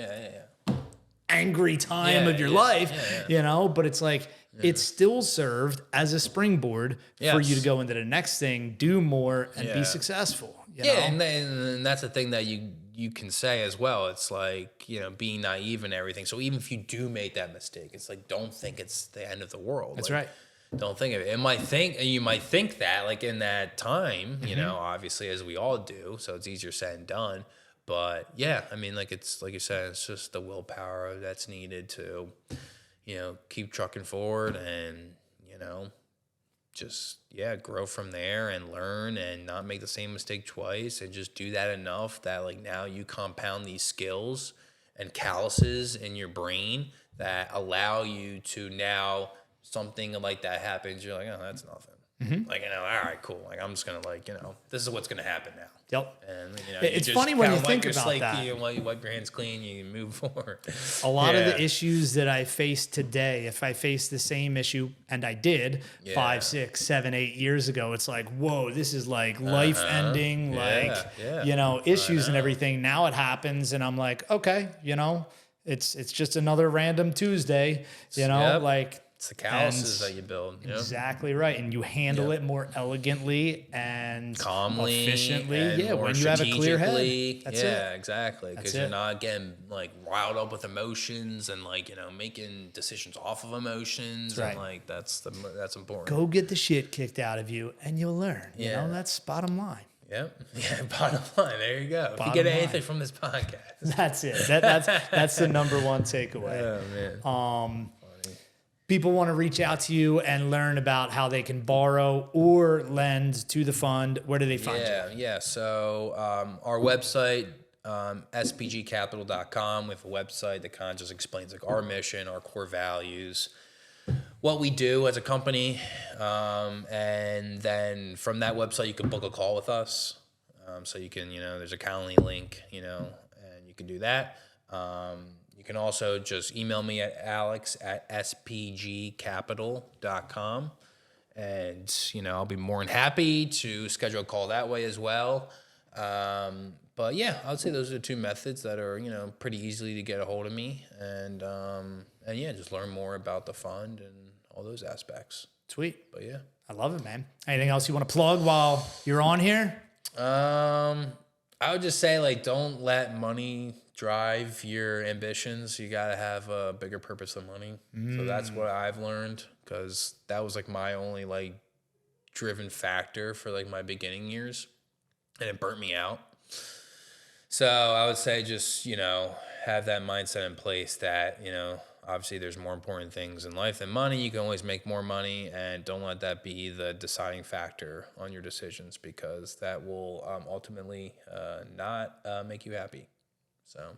S2: angry time of your life, you know, but it's like it still served as a springboard for you to go into the next thing, do more, and be successful. You know?
S1: And that's the thing that you can say as well. It's like, you know, being naive and everything. So even if you do make that mistake, it's like, don't think it's the end of the world.
S2: That's
S1: like,
S2: right.
S1: Don't think of it. You might think that like in that time, you know, obviously as we all do. So it's easier said than done. But yeah, I mean, like it's like you said, it's just the willpower that's needed to, you know, keep trucking forward and, you know, just grow from there and learn and not make the same mistake twice, and just do that enough that like now you compound these skills and calluses in your brain that allow you to, now something like that happens, you're like, oh, that's nothing. Mm-hmm. Like, you know, all right, cool. Like I'm just gonna like, you know, this is what's gonna happen now.
S2: Yep.
S1: And you know,
S2: it's funny when you think about that.
S1: You wipe your hands clean, you move forward.
S2: A lot of the issues that I face today, if I face the same issue, and I did 5, 6, 7, 8 years ago, it's like, whoa, this is like life ending, you know, issues and everything. Now it happens, and I'm like, okay, you know, it's just another random Tuesday, you know, like.
S1: It's the calluses that you build. Yep.
S2: Exactly right. And you handle it more elegantly and
S1: calmly,
S2: efficiently.
S1: And
S2: when you have a clear head.
S1: That's it. Exactly. Because you're not getting like riled up with emotions and like, you know, making decisions off of emotions. That's and like that's important.
S2: Go get the shit kicked out of you and you'll learn. You know, that's bottom line.
S1: Yep. Yeah. Bottom line. There you go. If you get anything from this podcast,
S2: that's it. That's the number one takeaway.
S1: Oh man.
S2: People want to reach out to you and learn about how they can borrow or lend to the fund. Where do they find you?
S1: Yeah. So our website, spgcapital.com. We have a website that kind of just explains like our mission, our core values, what we do as a company. And then from that website, you can book a call with us. So you can, you know, there's a Calendly link, you know, and you can do that. You can also just email me at alex@spgcapital.com. And, you know, I'll be more than happy to schedule a call that way as well. But yeah, I would say those are the two methods that are, you know, pretty easily to get a hold of me. And yeah, just learn more about the fund and all those aspects.
S2: Sweet.
S1: But yeah.
S2: I love it, man. Anything else you want to plug while you're on here?
S1: I would just say, like, don't let money drive your ambitions. You got to have a bigger purpose than money. So that's what I've learned, because that was like my only like driven factor for like my beginning years, and it burnt me out. So I would say just, you know, have that mindset in place that, you know, obviously there's more important things in life than money. You can always make more money, and don't let that be the deciding factor on your decisions, because that will ultimately not make you happy. So,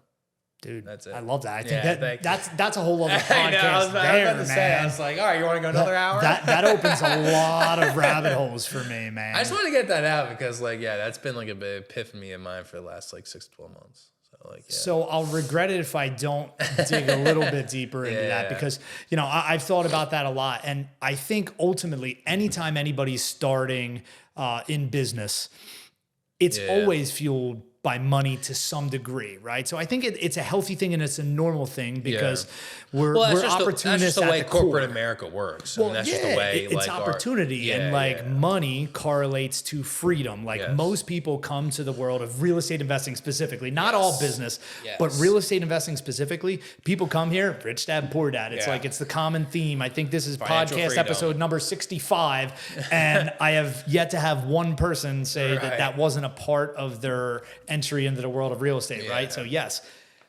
S2: dude,
S1: that's it.
S2: I love that. I think that's a whole other podcast. I
S1: was like, all right, you want to go another hour?
S2: That opens a lot of rabbit holes for me, man.
S1: I just want to get that out because, like, yeah, that's been like a bit epiphany of mine for the last like 6 to 12 months. So like, yeah.
S2: So I'll regret it if I don't dig a little bit deeper into that, because, you know, I've thought about that a lot. And I think ultimately, anytime anybody's starting in business, it's always fueled by money to some degree, right? So I think it's a healthy thing and it's a normal thing, because we're opportunists. That's
S1: just the way corporate
S2: core.
S1: America works.
S2: Well,
S1: that's just the way
S2: it's
S1: like
S2: opportunity, and money correlates to freedom. Like most people come to the world of real estate investing specifically, not all business, but real estate investing specifically. People come here, rich dad, poor dad. It's like, it's the common theme. I think this is
S1: Financial
S2: podcast
S1: freedom.
S2: episode number 65. And I have yet to have one person say that wasn't a part of their entry into the world of real estate, right? So yes,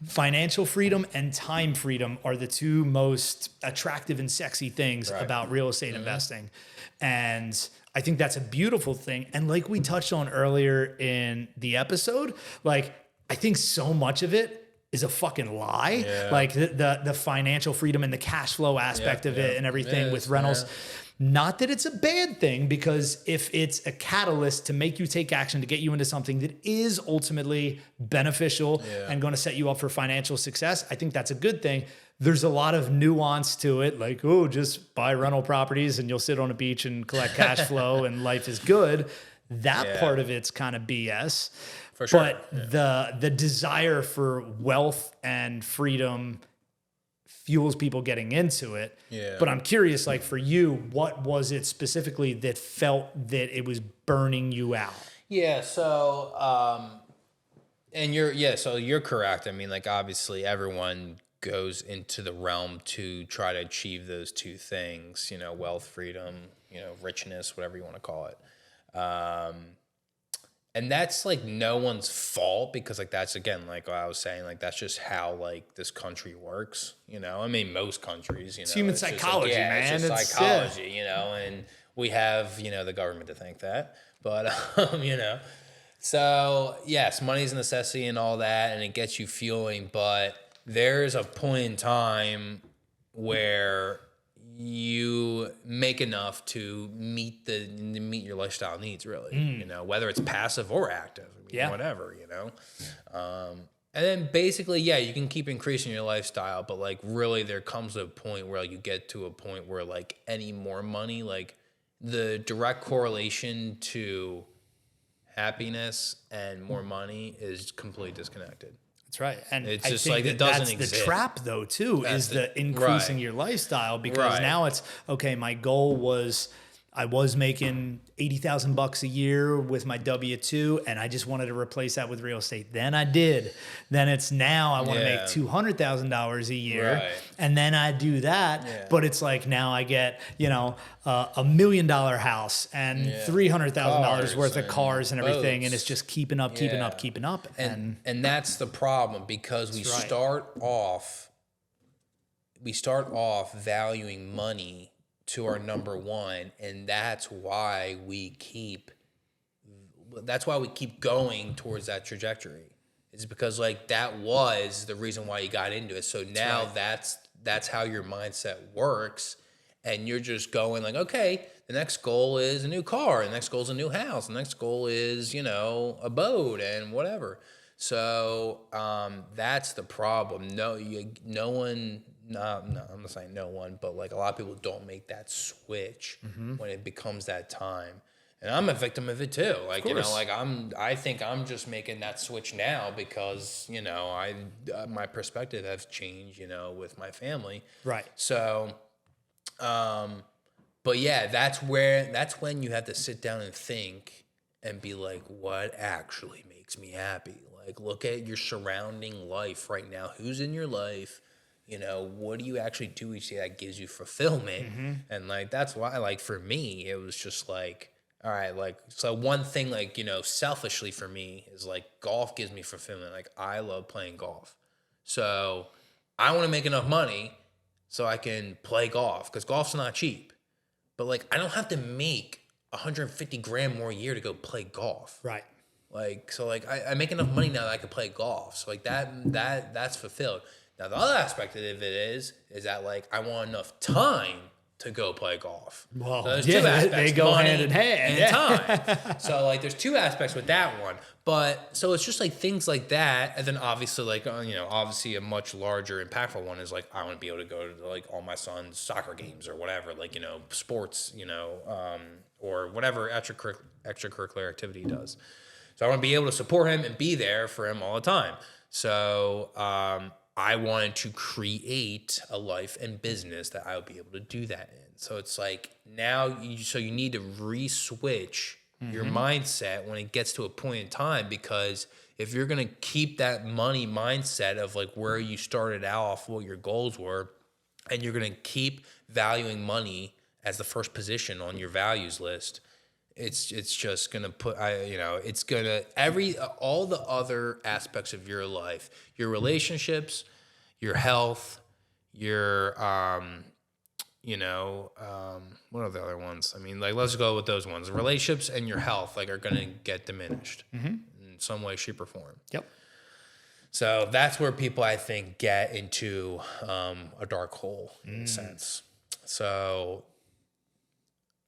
S2: financial freedom and time freedom are the two most attractive and sexy things about real estate investing. And I think that's a beautiful thing. And like we touched on earlier in the episode, like, I think so much of it is a fucking lie. Like the financial freedom and the cash flow aspect of it and everything with rentals. Not that it's a bad thing, because if it's a catalyst to make you take action, to get you into something that is ultimately beneficial and going to set you up for financial success, I think that's a good thing. There's a lot of nuance to it, like, oh, just buy rental properties and you'll sit on a beach and collect cash flow and life is good. That part of it's kind of BS.
S1: For sure.
S2: But the desire for wealth and freedom fuels people getting into it. But I'm curious, like, for you, what was it specifically that felt that it was burning you out?
S1: So and you're correct. I mean, like, obviously everyone goes into the realm to try to achieve those two things, you know, wealth, freedom, you know, richness, whatever you want to call it. And that's like no one's fault, because like that's, again, like I was saying, like that's just how like this country works, you know. I mean, most countries, you know,
S2: it's human psychology, man.
S1: It's just psychology, you know, and we have, you know, the government to thank that. But you know, so yes, money's a necessity and all that, and it gets you fueling, but there's a point in time where you make enough to meet your lifestyle needs, really, you know, whether it's passive or active, I mean, whatever, you know. And then basically, you can keep increasing your lifestyle, but like really there comes a point where like, you get to a point where like any more money, like the direct correlation to happiness and more money is completely disconnected.
S2: That's right. And
S1: it's
S2: I
S1: just
S2: think
S1: like it doesn't
S2: that's
S1: exist.
S2: The trap, though, too, is the increasing your lifestyle, because now it's, okay, my goal was, I was making $80,000 a year with my W-2, and I just wanted to replace that with real estate. Then I did. Then it's now I want to make $200,000 a year, and then I do that. But it's like now I get, you know, $1 million house and $300,000 worth of cars and everything, and it's just keeping up.
S1: And that's the problem, because we start off valuing money to our number one, and that's why we keep going towards that trajectory. It's because like that was the reason why you got into it. So now that's how your mindset works, and you're just going like, okay, the next goal is a new car, the next goal is a new house, the next goal is, you know, a boat and whatever. So that's the problem. I'm not saying no one, but like a lot of people don't make that switch when it becomes that time. And I'm a victim of it too. Like, you know, like I think I'm just making that switch now because, you know, my perspective has changed, you know, with my family.
S2: Right.
S1: So, but yeah, that's when you have to sit down and think and be like, what actually makes me happy? Like, look at your surrounding life right now. Who's in your life? You know, what do you actually do each day that gives you fulfillment? And like, that's why, like, for me, it was just like, all right, like, so one thing, like, you know, selfishly for me is like golf gives me fulfillment. Like, I love playing golf. So I want to make enough money so I can play golf, because golf's not cheap. But like, I don't have to make 150 grand more a year to go play golf.
S2: Right.
S1: Like, so like I make enough money now that I can play golf. So like that's fulfilled. Now the other aspect of it is that like I want enough time to go play golf.
S2: Well,
S1: so there's
S2: yeah,
S1: two aspects.
S2: they go
S1: money
S2: hand in hand.
S1: and time. So like there's two aspects with that one. But so it's just like things like that. And then obviously like, obviously a much larger impactful one is like, I want to be able to go to like all my son's soccer games or whatever, like, sports, or whatever extracurricular activity he does. So I want to be able to support him and be there for him all the time. So, I wanted to create a life and business that I would be able to do that in. So it's like now you need to re-switch your mindset when it gets to a point in time, because if you're going to keep that money mindset of like where you started off, what your goals were, and you're going to keep valuing money as the first position on your values list, it's just going to put, it's going to, all the other aspects of your life, your relationships, your health, your, what are the other ones? I mean, like, let's go with those ones. Relationships and your health, like, are going to get diminished in some way, shape, or form.
S2: Yep.
S1: So that's where people, I think, get into a dark hole in a sense. So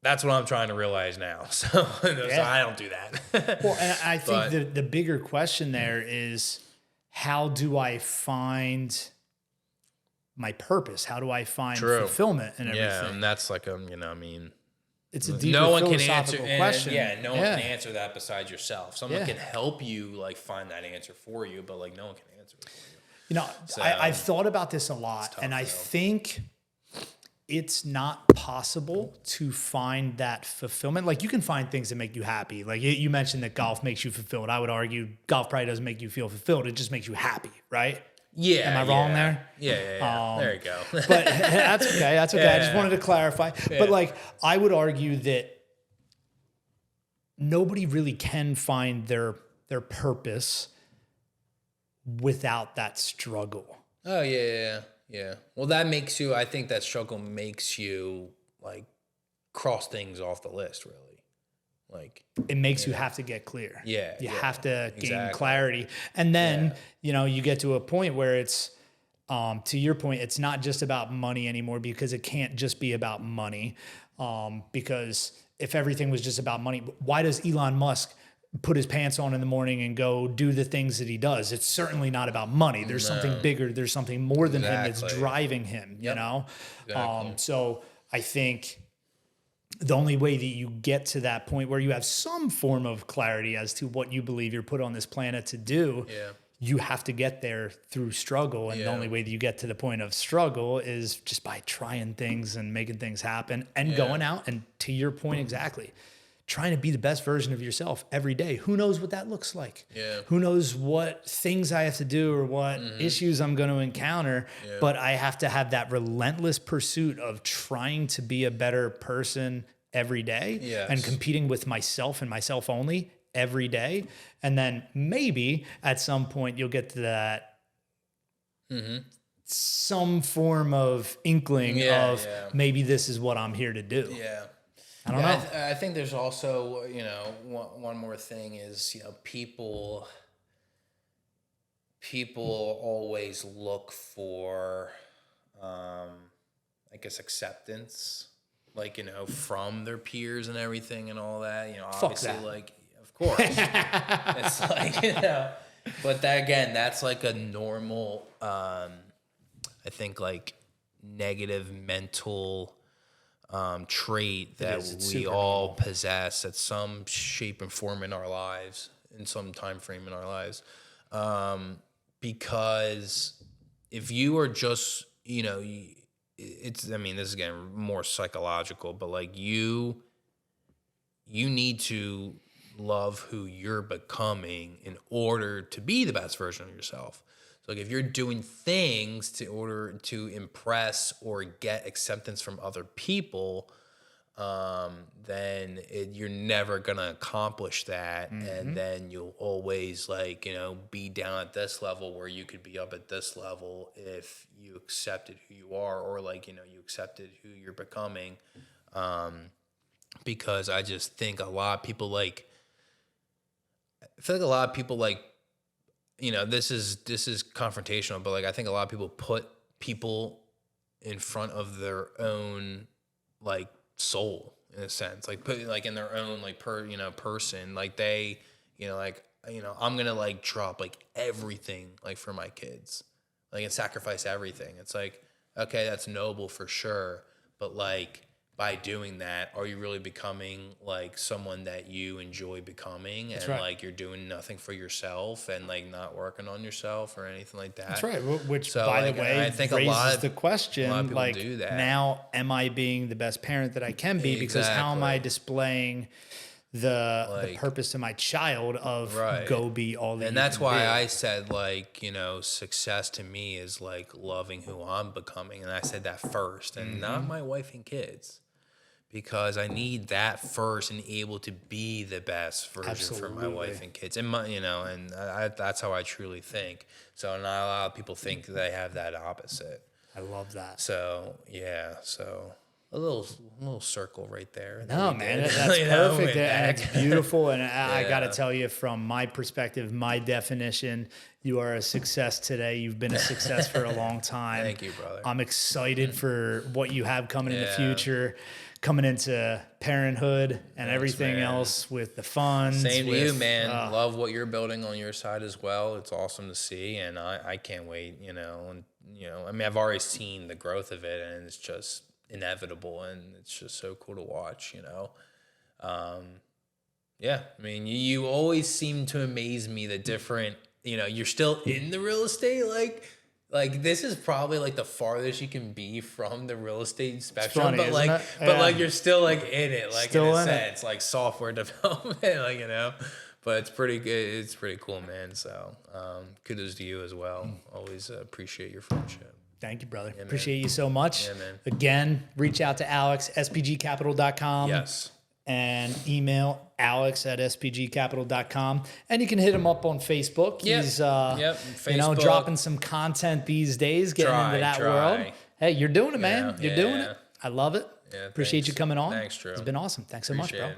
S1: that's what I'm trying to realize now. So I don't do that.
S2: Well, and I think the bigger question there is, how do I find my purpose? How do I find fulfillment and everything?
S1: Yeah, and that's like
S2: it's a deeper philosophical question.
S1: No one can answer that besides yourself. Someone can help you like find that answer for you, but like no one can answer it for you.
S2: So, I've thought about this a lot, and I think it's not possible to find that fulfillment. Like, you can find things that make you happy. Like you mentioned that golf makes you fulfilled. I would argue golf probably doesn't make you feel fulfilled. It just makes you happy, right?
S1: Yeah.
S2: Am I wrong there?
S1: Yeah. There you go.
S2: But that's okay. That's okay. I just wanted to clarify. Yeah. But like, I would argue that nobody really can find their purpose without that struggle.
S1: Oh, yeah. Well, I think that struggle makes you like cross things off the list, really. Like,
S2: it makes you have to get clear.
S1: Yeah.
S2: You have to gain clarity. And then, you get to a point where it's, to your point, it's not just about money anymore, because it can't just be about money. Because if everything was just about money, why does Elon Musk put his pants on in the morning and go do the things that he does? It's certainly not about money. There's something bigger. There's something more than him that's driving him, you know? Exactly. So I think the only way that you get to that point where you have some form of clarity as to what you believe you're put on this planet to do, you have to get there through struggle. And the only way that you get to the point of struggle is just by trying things and making things happen and going out. And to your point, exactly, trying to be the best version of yourself every day. Who knows what that looks like?
S1: Yeah.
S2: Who knows what things I have to do or what issues I'm going to encounter, but I have to have that relentless pursuit of trying to be a better person every day and competing with myself and myself only every day. And then maybe at some point you'll get to that some form of inkling of maybe this is what I'm here to do.
S1: Yeah.
S2: I don't know.
S1: I think there's also, one more thing is, people always look for, I guess, acceptance, like, from their peers and everything and all that, obviously, like, of course, it's like, but that, again, that's like a normal, I think, like, negative mental trait that we all possess at some shape and form in our lives, in some time frame in our lives. Because if you are just, this is again more psychological, but like you need to love who you're becoming in order to be the best version of yourself. So like if you're doing things to order to impress or get acceptance from other people, then you're never gonna accomplish that, and then you'll always be down at this level where you could be up at this level if you accepted who you are, or you accepted who you're becoming. Because I just think a lot of people this is confrontational, but I think a lot of people put people in front of their own like soul in a sense, like put like in their own like person, like they, like, I'm going to like drop like everything like for my kids, like, and sacrifice everything. It's like, okay, that's noble for sure. But like, by doing that, are you really becoming like someone that you enjoy becoming? And like, you're doing nothing for yourself and like not working on yourself or anything like that.
S2: That's right. Which,
S1: so,
S2: by
S1: like,
S2: the way,
S1: I think
S2: raises the question,
S1: a lot of people
S2: like,
S1: do that.
S2: now am I being the best parent that I can be? Because how am I displaying the purpose to my child of go be all that?
S1: And that's why I said, like, success to me is like loving who I'm becoming. And I said that first, and not my wife and kids, because I need that first and able to be the best version for my wife and kids. And my, that's how I truly think. So not a lot of people think they have that opposite.
S2: I love that.
S1: So yeah, a little circle right there.
S2: No, man, that's perfect. And it's beautiful. And I got to tell you, from my perspective, my definition, you are a success today. You've been a success for a long time.
S1: Thank you, brother.
S2: I'm excited for what you have coming in the future, coming into parenthood and everything else with the funds.
S1: Same to you, man. Love what you're building on your side as well. It's awesome to see. And I can't wait, I mean, I've already seen the growth of it, and it's just inevitable, and it's just so cool to watch. I mean, you always seem to amaze me, the different, you're still in the real estate, like this is probably like the farthest you can be from the real estate spectrum.
S2: Funny,
S1: but like you're still like in it, like still in a sense, like software development, like, but it's pretty good. It's pretty cool, man. So kudos to you as well. Always appreciate your friendship.
S2: Thank you, brother. Yeah, appreciate you so much.
S1: Yeah, man.
S2: Again, reach out to Alex, spgcapital.com.
S1: Yes.
S2: And email alex@spgcapital.com. And you can hit him up on Facebook.
S1: Yep.
S2: He's,
S1: Facebook.
S2: Dropping some content these days, getting into that world. Hey, you're doing it, man. You're doing it. I love it.
S1: Yeah,
S2: appreciate you coming on.
S1: Thanks, Drew.
S2: It's been awesome. Thanks so much, bro.